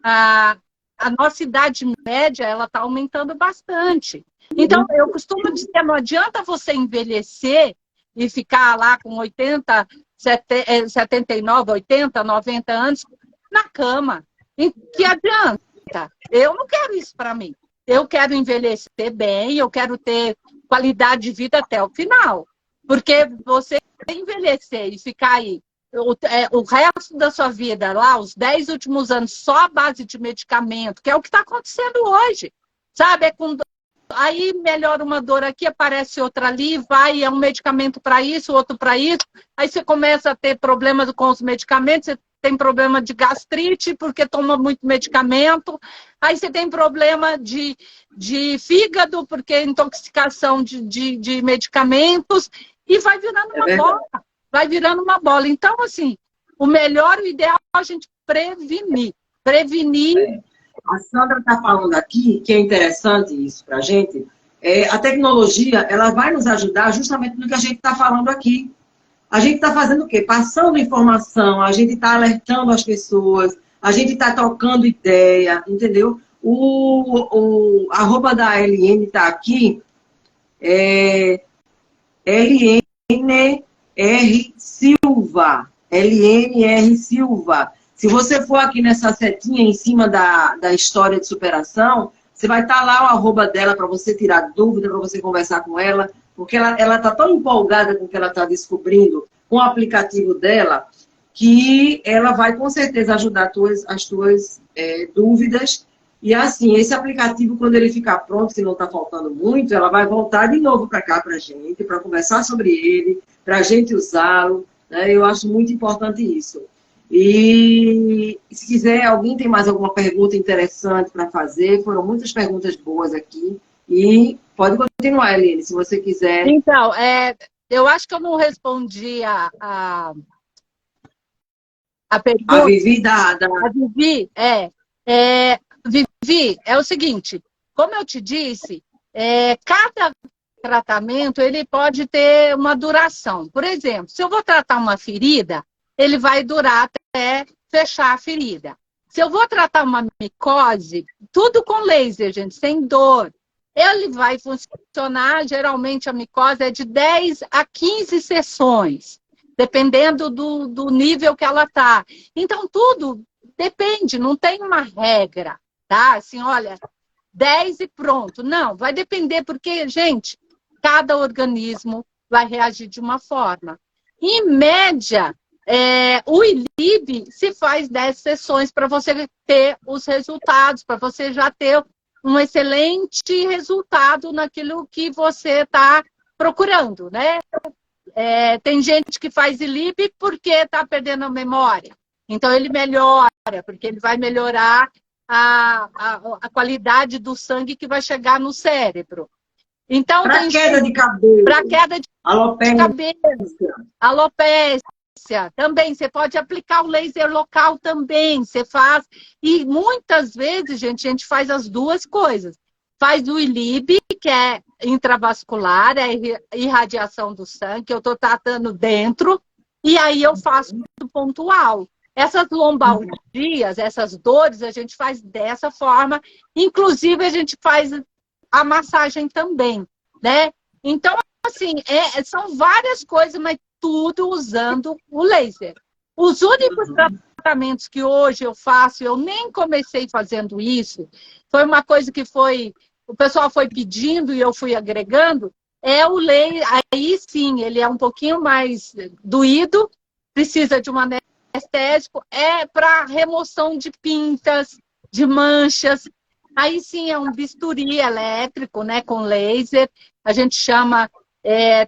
A nossa idade média ela está aumentando bastante. Então, eu costumo dizer, não adianta você envelhecer e ficar lá com 80, 79, 80, 90 anos na cama. E que adianta? Eu não quero isso para mim. Eu quero envelhecer bem, eu quero ter qualidade de vida até o final. Porque você envelhecer e ficar aí o resto da sua vida, lá, os 10 últimos anos, só à base de medicamento, que é o que está acontecendo hoje. Sabe? Aí melhora uma dor aqui, aparece outra ali, é um medicamento para isso, outro para isso. Aí você começa a ter problemas com os medicamentos, você tem problema de gastrite porque toma muito medicamento. Aí você tem problema de fígado porque intoxicação de medicamentos e vai virando uma bola. Vai virando uma bola. Então, assim, o ideal é a gente prevenir. A Sandra está falando aqui, que é interessante isso para a gente, a tecnologia ela vai nos ajudar justamente no que a gente está falando aqui. A gente está fazendo o quê? Passando informação, a gente está alertando as pessoas, a gente está trocando ideia, entendeu? O arroba da LN está aqui, LNR Silva. LNR Silva. Se você for aqui nessa setinha em cima da história de superação, você vai estar lá o arroba dela para você tirar dúvida, para você conversar com ela, porque ela está tão empolgada com o que ela está descobrindo com o aplicativo dela, que ela vai com certeza ajudar as tuas dúvidas. E assim, esse aplicativo, quando ele ficar pronto, se não está faltando muito, ela vai voltar de novo para cá para a gente, para conversar sobre ele, para a gente usá-lo. Né? Eu acho muito importante isso. E se quiser, alguém tem mais alguma pergunta interessante para fazer? Foram muitas perguntas boas aqui. E pode continuar, Eline, se você quiser. Então, eu acho que eu não respondi a pergunta. A Vivi A Vivi, Vivi, é o seguinte, como eu te disse, cada tratamento ele pode ter uma duração. Por exemplo, se eu vou tratar uma ferida, ele vai durar até fechar a ferida. Se eu vou tratar uma micose, tudo com laser, gente, sem dor, ele vai funcionar, geralmente a micose é de 10 a 15 sessões, dependendo do nível que ela está. Então, tudo depende, não tem uma regra, tá? Assim, olha, 10 e pronto. Não, vai depender, porque, gente, cada organismo vai reagir de uma forma. Em média, o ILIB se faz 10 sessões para você ter os resultados, para você já ter um excelente resultado naquilo que você está procurando, né? Tem gente que faz ILIB porque está perdendo a memória. Então, ele melhora, porque ele vai melhorar a qualidade do sangue que vai chegar no cérebro. Então, para queda de cabelo. Para queda de cabelo. Alopécia. Também, você pode aplicar o laser local também, você faz. E muitas vezes, gente, a gente faz as duas coisas. Faz o ILIB, que é intravascular, irradiação do sangue, que eu estou tratando dentro, e aí eu faço pontual. Essas lombalgias, essas dores, a gente faz dessa forma. Inclusive, a gente faz a massagem também, né? Então, assim, são várias coisas, mas tudo usando o laser. Os únicos tratamentos que hoje eu faço, eu nem comecei fazendo isso, foi uma coisa que o pessoal foi pedindo e eu fui agregando, é o laser. Aí sim, ele é um pouquinho mais doído, precisa de um anestésico, é para remoção de pintas, de manchas. Aí sim é um bisturi elétrico, né, com laser. A gente chama,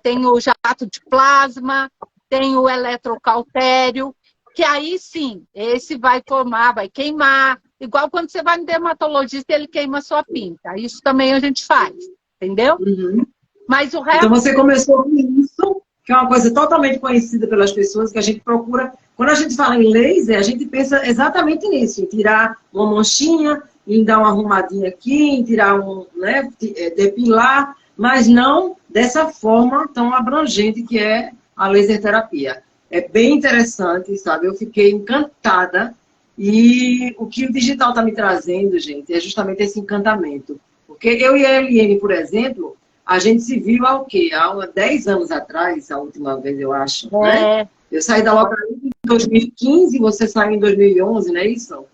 tem o jato de plasma, tem o eletrocautério, que aí sim, esse vai formar, vai queimar. Igual quando você vai no dermatologista, ele queima a sua pinta. Isso também a gente faz, entendeu? Uhum. Mas o resto... Então você começou com isso, que é uma coisa totalmente conhecida pelas pessoas, que a gente procura. Quando a gente fala em laser, a gente pensa exatamente nisso, em tirar uma manchinha, em dar uma arrumadinha aqui, em tirar né, depilar, mas não dessa forma tão abrangente que é a laser terapia. É bem interessante, sabe? Eu fiquei encantada. E o que o digital está me trazendo, gente, é justamente esse encantamento. Porque eu e a Eliane, por exemplo, a gente se viu há o quê? Há 10 anos atrás, a última vez, eu acho, né? Eu saí da localiza em 2015, você saiu em 2011, não é isso?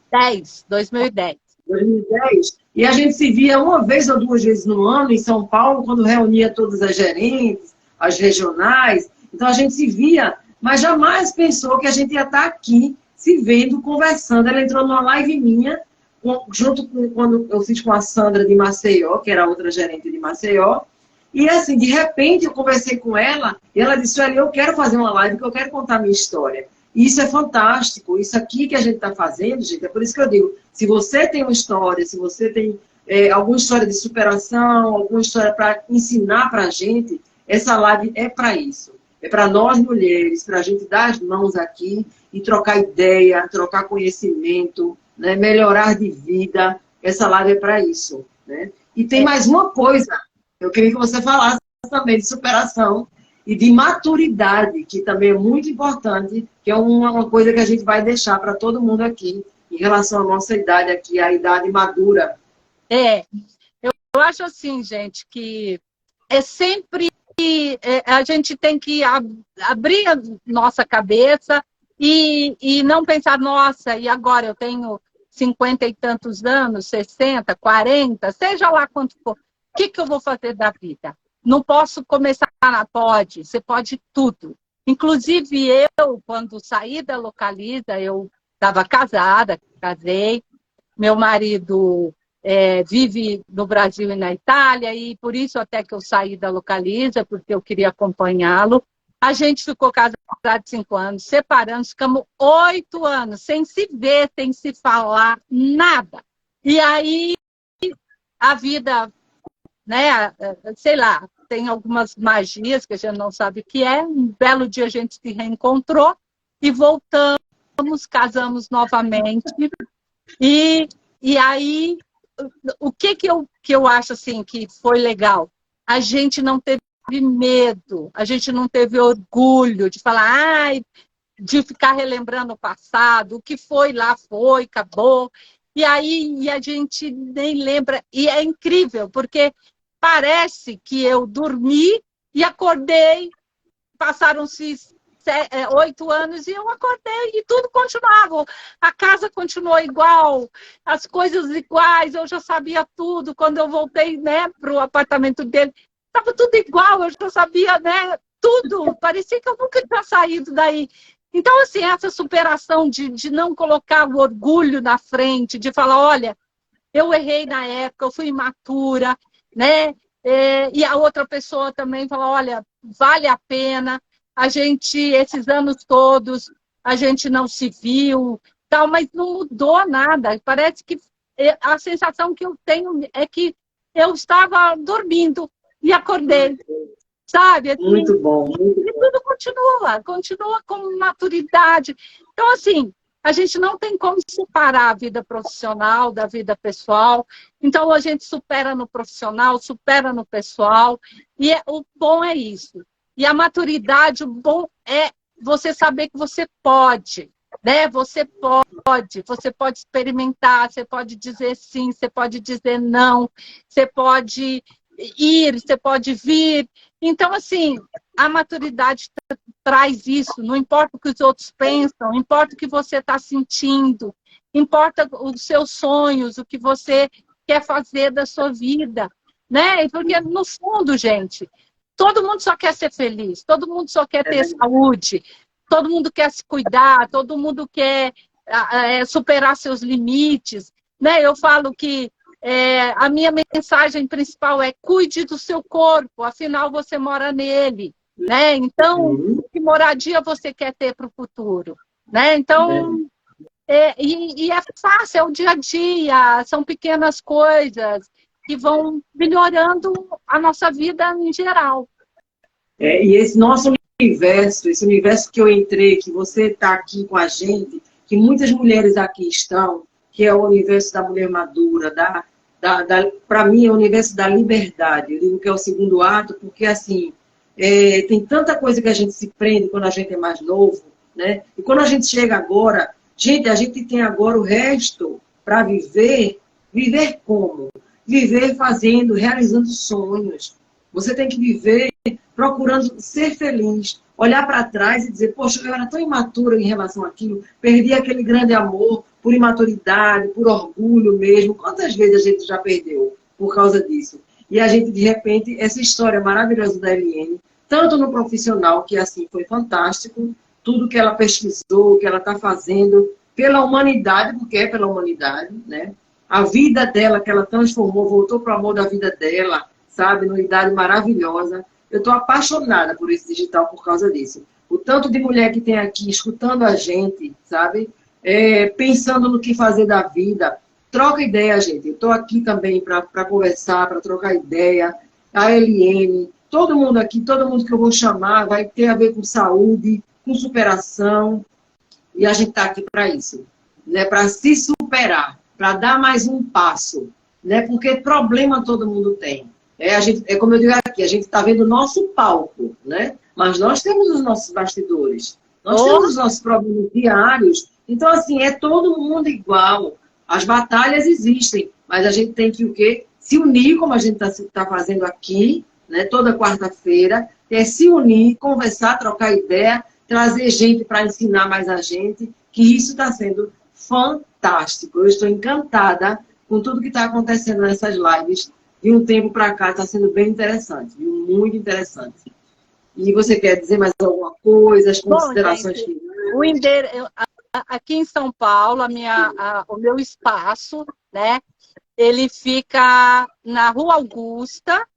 2010. 2010. E a gente se via uma vez ou duas vezes no ano em São Paulo, quando reunia todas as gerentes, as regionais. Então a gente se via, mas jamais pensou que a gente ia estar aqui se vendo, conversando. Ela entrou numa live minha, junto com quando eu fiz com a Sandra de Maceió, que era outra gerente de Maceió. E assim, de repente eu conversei com ela e ela disse: olha, eu quero fazer uma live porque eu quero contar a minha história. E isso é fantástico. Isso aqui que a gente está fazendo, gente, é por isso que eu digo, se você tem uma história, se você tem alguma história de superação, alguma história para ensinar para a gente, essa live é para isso. É para nós mulheres, para a gente dar as mãos aqui e trocar ideia, trocar conhecimento, né, melhorar de vida. Essa live é para isso, né? E tem mais uma coisa, eu queria que você falasse também de superação e de maturidade, que também é muito importante, que é uma coisa que a gente vai deixar para todo mundo aqui, em relação à nossa idade aqui, a idade madura. Eu acho assim, gente, que é sempre... a gente tem que abrir a nossa cabeça e não pensar, nossa, e agora eu tenho 50 e tantos anos, 60, 40, seja lá quanto for, o que eu vou fazer da vida? Não posso começar pode, você pode tudo. Inclusive eu, quando saí da Localiza, eu estava casada, casei, meu marido vive no Brasil e na Itália, e por isso até que eu saí da Localiza, porque eu queria acompanhá-lo. A gente ficou casado 5 anos, separamos, ficamos 8 anos, sem se ver, sem se falar, nada. E aí, a vida, né, sei lá, tem algumas magias que a gente não sabe o que é. Um belo dia a gente se reencontrou e voltamos, casamos novamente. E aí, o que eu acho assim que foi legal? A gente não teve medo, a gente não teve orgulho de falar, ai, de ficar relembrando o passado, o que foi lá foi, acabou. E aí a gente nem lembra. E é incrível, porque parece que eu dormi e acordei, passaram-se 8 anos e eu acordei e tudo continuava. A casa continuou igual, as coisas iguais, eu já sabia tudo. Quando eu voltei, né, para o apartamento dele, estava tudo igual, eu já sabia, né, tudo. Parecia que eu nunca tinha saído daí. Então, assim, essa superação de não colocar o orgulho na frente, de falar, olha, eu errei na época, eu fui imatura, né? E a outra pessoa também fala, olha, vale a pena. A gente, esses anos todos, a gente não se viu, tal, mas não mudou nada. Parece que a sensação que eu tenho é que eu estava dormindo e acordei, sabe? Assim, muito bom. E tudo continua com maturidade. Então, assim, a gente não tem como separar a vida profissional da vida pessoal. Então, a gente supera no profissional, supera no pessoal. E o bom é isso. E a maturidade, o bom é você saber que você pode, né? Você pode experimentar, você pode dizer sim, você pode dizer não, você pode ir, você pode vir. Então, assim, a maturidade traz isso, não importa o que os outros pensam, importa o que você está sentindo, importa os seus sonhos, o que você quer fazer da sua vida, né? Porque, no fundo, gente, todo mundo só quer ser feliz, todo mundo só quer ter saúde, todo mundo quer se cuidar, todo mundo quer superar seus limites, né? Eu falo que a minha mensagem principal é: cuide do seu corpo, afinal você mora nele, né? Então, que moradia você quer ter para o futuro, né? Então, e é fácil, é o dia a dia, são pequenas coisas que vão melhorando a nossa vida em geral. E esse nosso universo, esse universo que eu entrei, que você está aqui com a gente, que muitas mulheres aqui estão, que é o universo da mulher madura, para mim é o universo da liberdade. Eu digo que é o segundo ato, porque assim, tem tanta coisa que a gente se prende quando a gente é mais novo, né? E quando a gente chega agora, a gente tem agora o resto para viver. Viver como? Viver fazendo, realizando sonhos. Você tem que viver procurando ser feliz, olhar para trás e dizer: poxa, eu era tão imatura em relação àquilo, perdi aquele grande amor por imaturidade, por orgulho mesmo. Quantas vezes a gente já perdeu por causa disso? E a gente, de repente, essa história maravilhosa da Eliene, tanto no profissional, que assim foi fantástico, tudo que ela pesquisou, que ela está fazendo pela humanidade, porque é pela humanidade, né? A vida dela, que ela transformou, voltou para o amor da vida dela, sabe? Numa idade maravilhosa. Eu estou apaixonada por esse digital por causa disso. O tanto de mulher que tem aqui escutando a gente, sabe? Pensando no que fazer da vida. Troca ideia, gente. Eu estou aqui também para conversar, para trocar ideia. A Eliene, todo mundo aqui, todo mundo que eu vou chamar vai ter a ver com saúde, com superação. E a gente está aqui para isso, né? Para se superar, para dar mais um passo, né? Porque problema todo mundo tem. Como eu digo aqui, a gente está vendo o nosso palco, né? Mas nós temos os nossos bastidores. Nós temos os nossos problemas diários. Então, assim, é todo mundo igual. As batalhas existem, mas a gente tem que o quê? Se unir, como a gente está fazendo aqui, né? Toda quarta-feira, se unir, conversar, trocar ideia, trazer gente para ensinar mais a gente, que isso está sendo fantástico. Eu estou encantada com tudo que está acontecendo nessas lives. De um tempo para cá está sendo bem interessante, viu? Muito interessante. E você quer dizer mais alguma coisa, as considerações finais? Aqui em São Paulo, o meu espaço, né? Ele fica na Rua Augusta,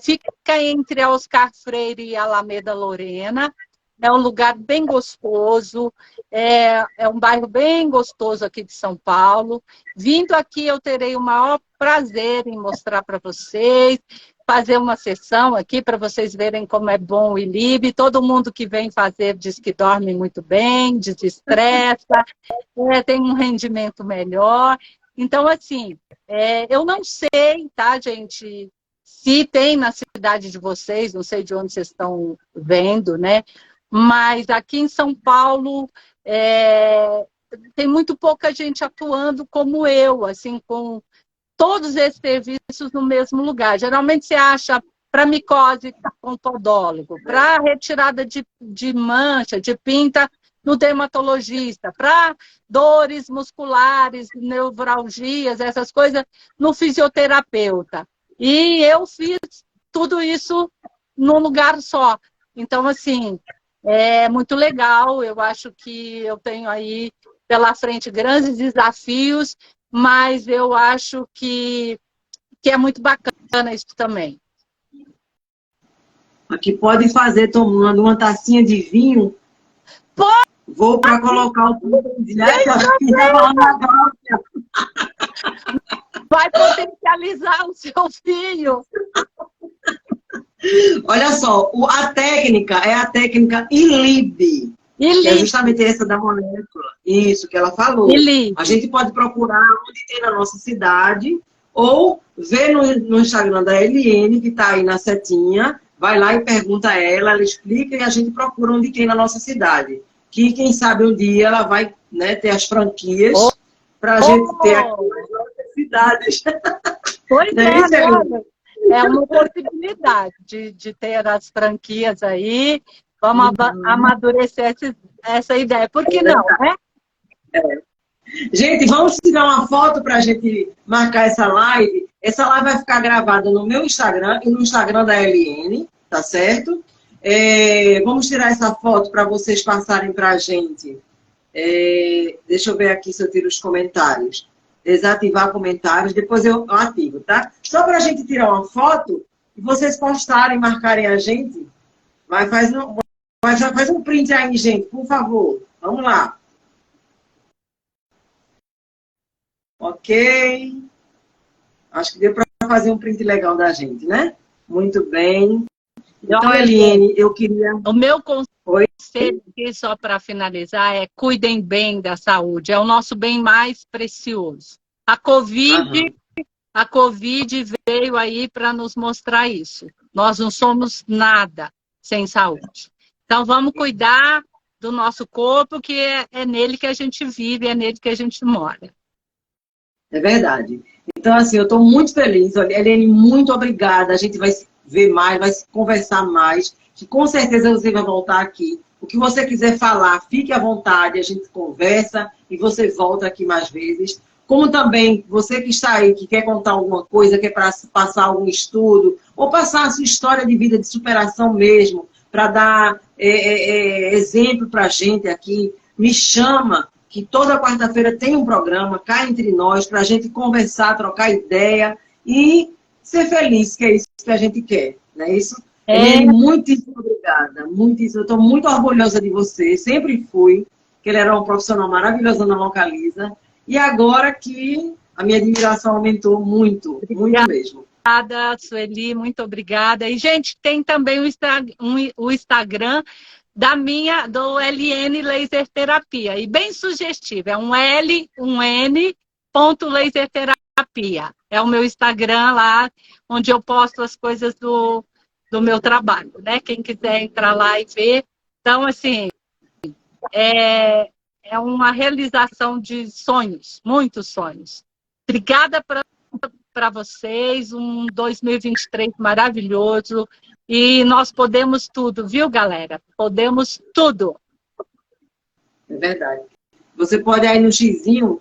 fica entre a Oscar Freire e a Alameda Lorena. É um lugar bem gostoso, é um bairro bem gostoso aqui de São Paulo. Vindo aqui, eu terei o maior prazer em mostrar para vocês, fazer uma sessão aqui para vocês verem como é bom o ILIB. Todo mundo que vem fazer diz que dorme muito bem, desestressa, tem um rendimento melhor. Então, assim, eu não sei, tá, gente, se tem na cidade de vocês, não sei de onde vocês estão vendo, né? Mas aqui em São Paulo tem muito pouca gente atuando como eu, assim, com todos esses serviços no mesmo lugar. Geralmente você acha para micose com podólogo, para retirada de mancha, de pinta no dermatologista, para dores musculares, neuralgias, essas coisas no fisioterapeuta. E eu fiz tudo isso num lugar só. Então, assim, é muito legal. Eu acho que eu tenho aí pela frente grandes desafios, mas eu acho que é muito bacana isso também. Aqui pode fazer tomando uma tacinha de vinho. Pode. Vou para colocar o ponto de vai potencializar o seu filho. Olha só, a técnica é a técnica ILIB. Que é justamente essa da molécula. Isso que ela falou. A gente pode procurar onde tem na nossa cidade, ou ver no Instagram da Eliene, que está aí na setinha, vai lá e pergunta a ela explica e a gente procura onde tem na nossa cidade. Que quem sabe um dia ela vai, né, ter as franquias para a gente ter aqui nas nossas cidades. Pois é uma possibilidade de ter as franquias aí. Vamos amadurecer essa ideia. Por que não, né? Gente, vamos tirar uma foto para a gente marcar essa live. Essa live vai ficar gravada no meu Instagram e no Instagram da LN, tá certo? Vamos tirar essa foto para vocês passarem para a gente. Deixa eu ver aqui se eu tiro os comentários. Desativar comentários, depois eu ativo, tá? Só para a gente tirar uma foto e vocês postarem, marcarem a gente. Faz um print aí, gente, por favor. Vamos lá. Ok. Acho que deu para fazer um print legal da gente, né? Muito bem. Então, Eliane, eu queria... O meu conselho aqui, só para finalizar, é cuidem bem da saúde. É o nosso bem mais precioso. A Covid veio aí para nos mostrar isso. Nós não somos nada sem saúde. Então, vamos cuidar do nosso corpo, que é nele que a gente vive, é nele que a gente mora. É verdade. Então, assim, eu estou muito feliz. Eliane, muito obrigada. A gente vai se ver mais, vai se conversar mais. Que com certeza você vai voltar aqui. O que você quiser falar, fique à vontade. A gente conversa e você volta aqui mais vezes. Como também você que está aí, que quer contar alguma coisa, quer passar algum estudo, ou passar a sua história de vida de superação mesmo, para dar exemplo para a gente aqui, me chama, que toda quarta-feira tem um programa, cá entre nós, para a gente conversar, trocar ideia e ser feliz, que é isso que a gente quer, não é isso? Eliane, muitíssimo obrigada, muitíssimo. Eu estou muito orgulhosa de você, sempre fui, que ele era um profissional maravilhoso na Localiza, e agora que a minha admiração aumentou muito, muito mesmo. Obrigada, Sueli, muito obrigada. E, gente, tem também o Instagram do LN Laser Terapia. E bem sugestivo, é um N, ponto laser terapia. É o meu Instagram lá, onde eu posto as coisas do meu trabalho, né? Quem quiser entrar lá e ver. Então, assim, é uma realização de sonhos, muitos sonhos. Obrigada para vocês, um 2023 maravilhoso. E nós podemos tudo, viu, galera? Podemos tudo. É verdade. Você pode ir no xizinho,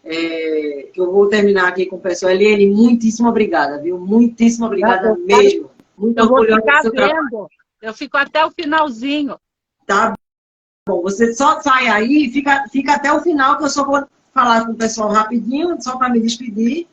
que eu vou terminar aqui com o pessoal. Eliane, muitíssimo obrigada, viu? Muitíssimo obrigada mesmo. Muito orgulhosa do seu trabalho. Eu fico até o finalzinho. Tá bom. Você só sai aí e fica até o final, que eu só vou falar com o pessoal rapidinho, só para me despedir,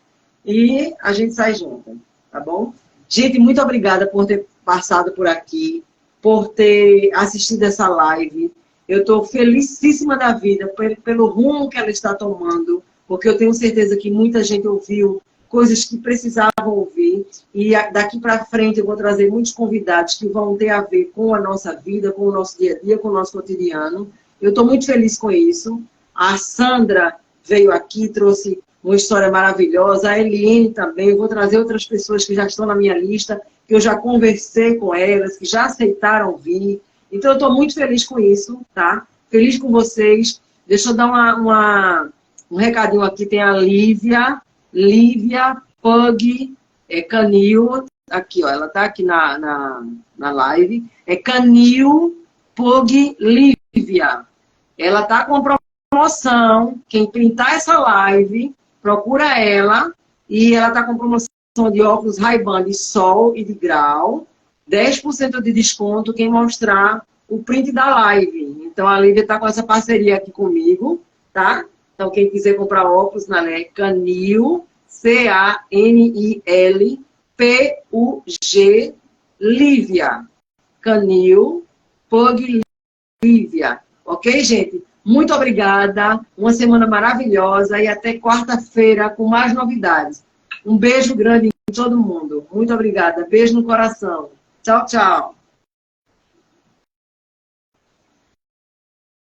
e a gente sai junto, tá bom? Gente, muito obrigada por ter passado por aqui, por ter assistido essa live. Eu estou felicíssima da vida pelo rumo que ela está tomando, porque eu tenho certeza que muita gente ouviu coisas que precisavam ouvir, e daqui para frente eu vou trazer muitos convidados que vão ter a ver com a nossa vida, com o nosso dia a dia, com o nosso cotidiano. Eu estou muito feliz com isso. A Sandra veio aqui, trouxe uma história maravilhosa, a Eliane também. Eu vou trazer outras pessoas que já estão na minha lista, que eu já conversei com elas, que já aceitaram vir. Então, eu estou muito feliz com isso, tá? Feliz com vocês. Deixa eu dar um recadinho aqui. Tem a Lívia Pug Canil, aqui, ó, ela tá aqui na live. É Canil Pug Lívia. Ela tá com promoção. Quem printar essa live, procura ela. E ela tá com promoção de óculos Ray-Ban de sol e de grau. 10% de desconto quem mostrar o print da live. Então, a Lívia tá com essa parceria aqui comigo, tá? Então, quem quiser comprar óculos na Canil, Canil, Pug, Lívia. Canil, Pug, Lívia. Ok, gente? Muito obrigada. Uma semana maravilhosa e até quarta-feira com mais novidades. Um beijo grande em todo mundo. Muito obrigada. Beijo no coração. Tchau, tchau.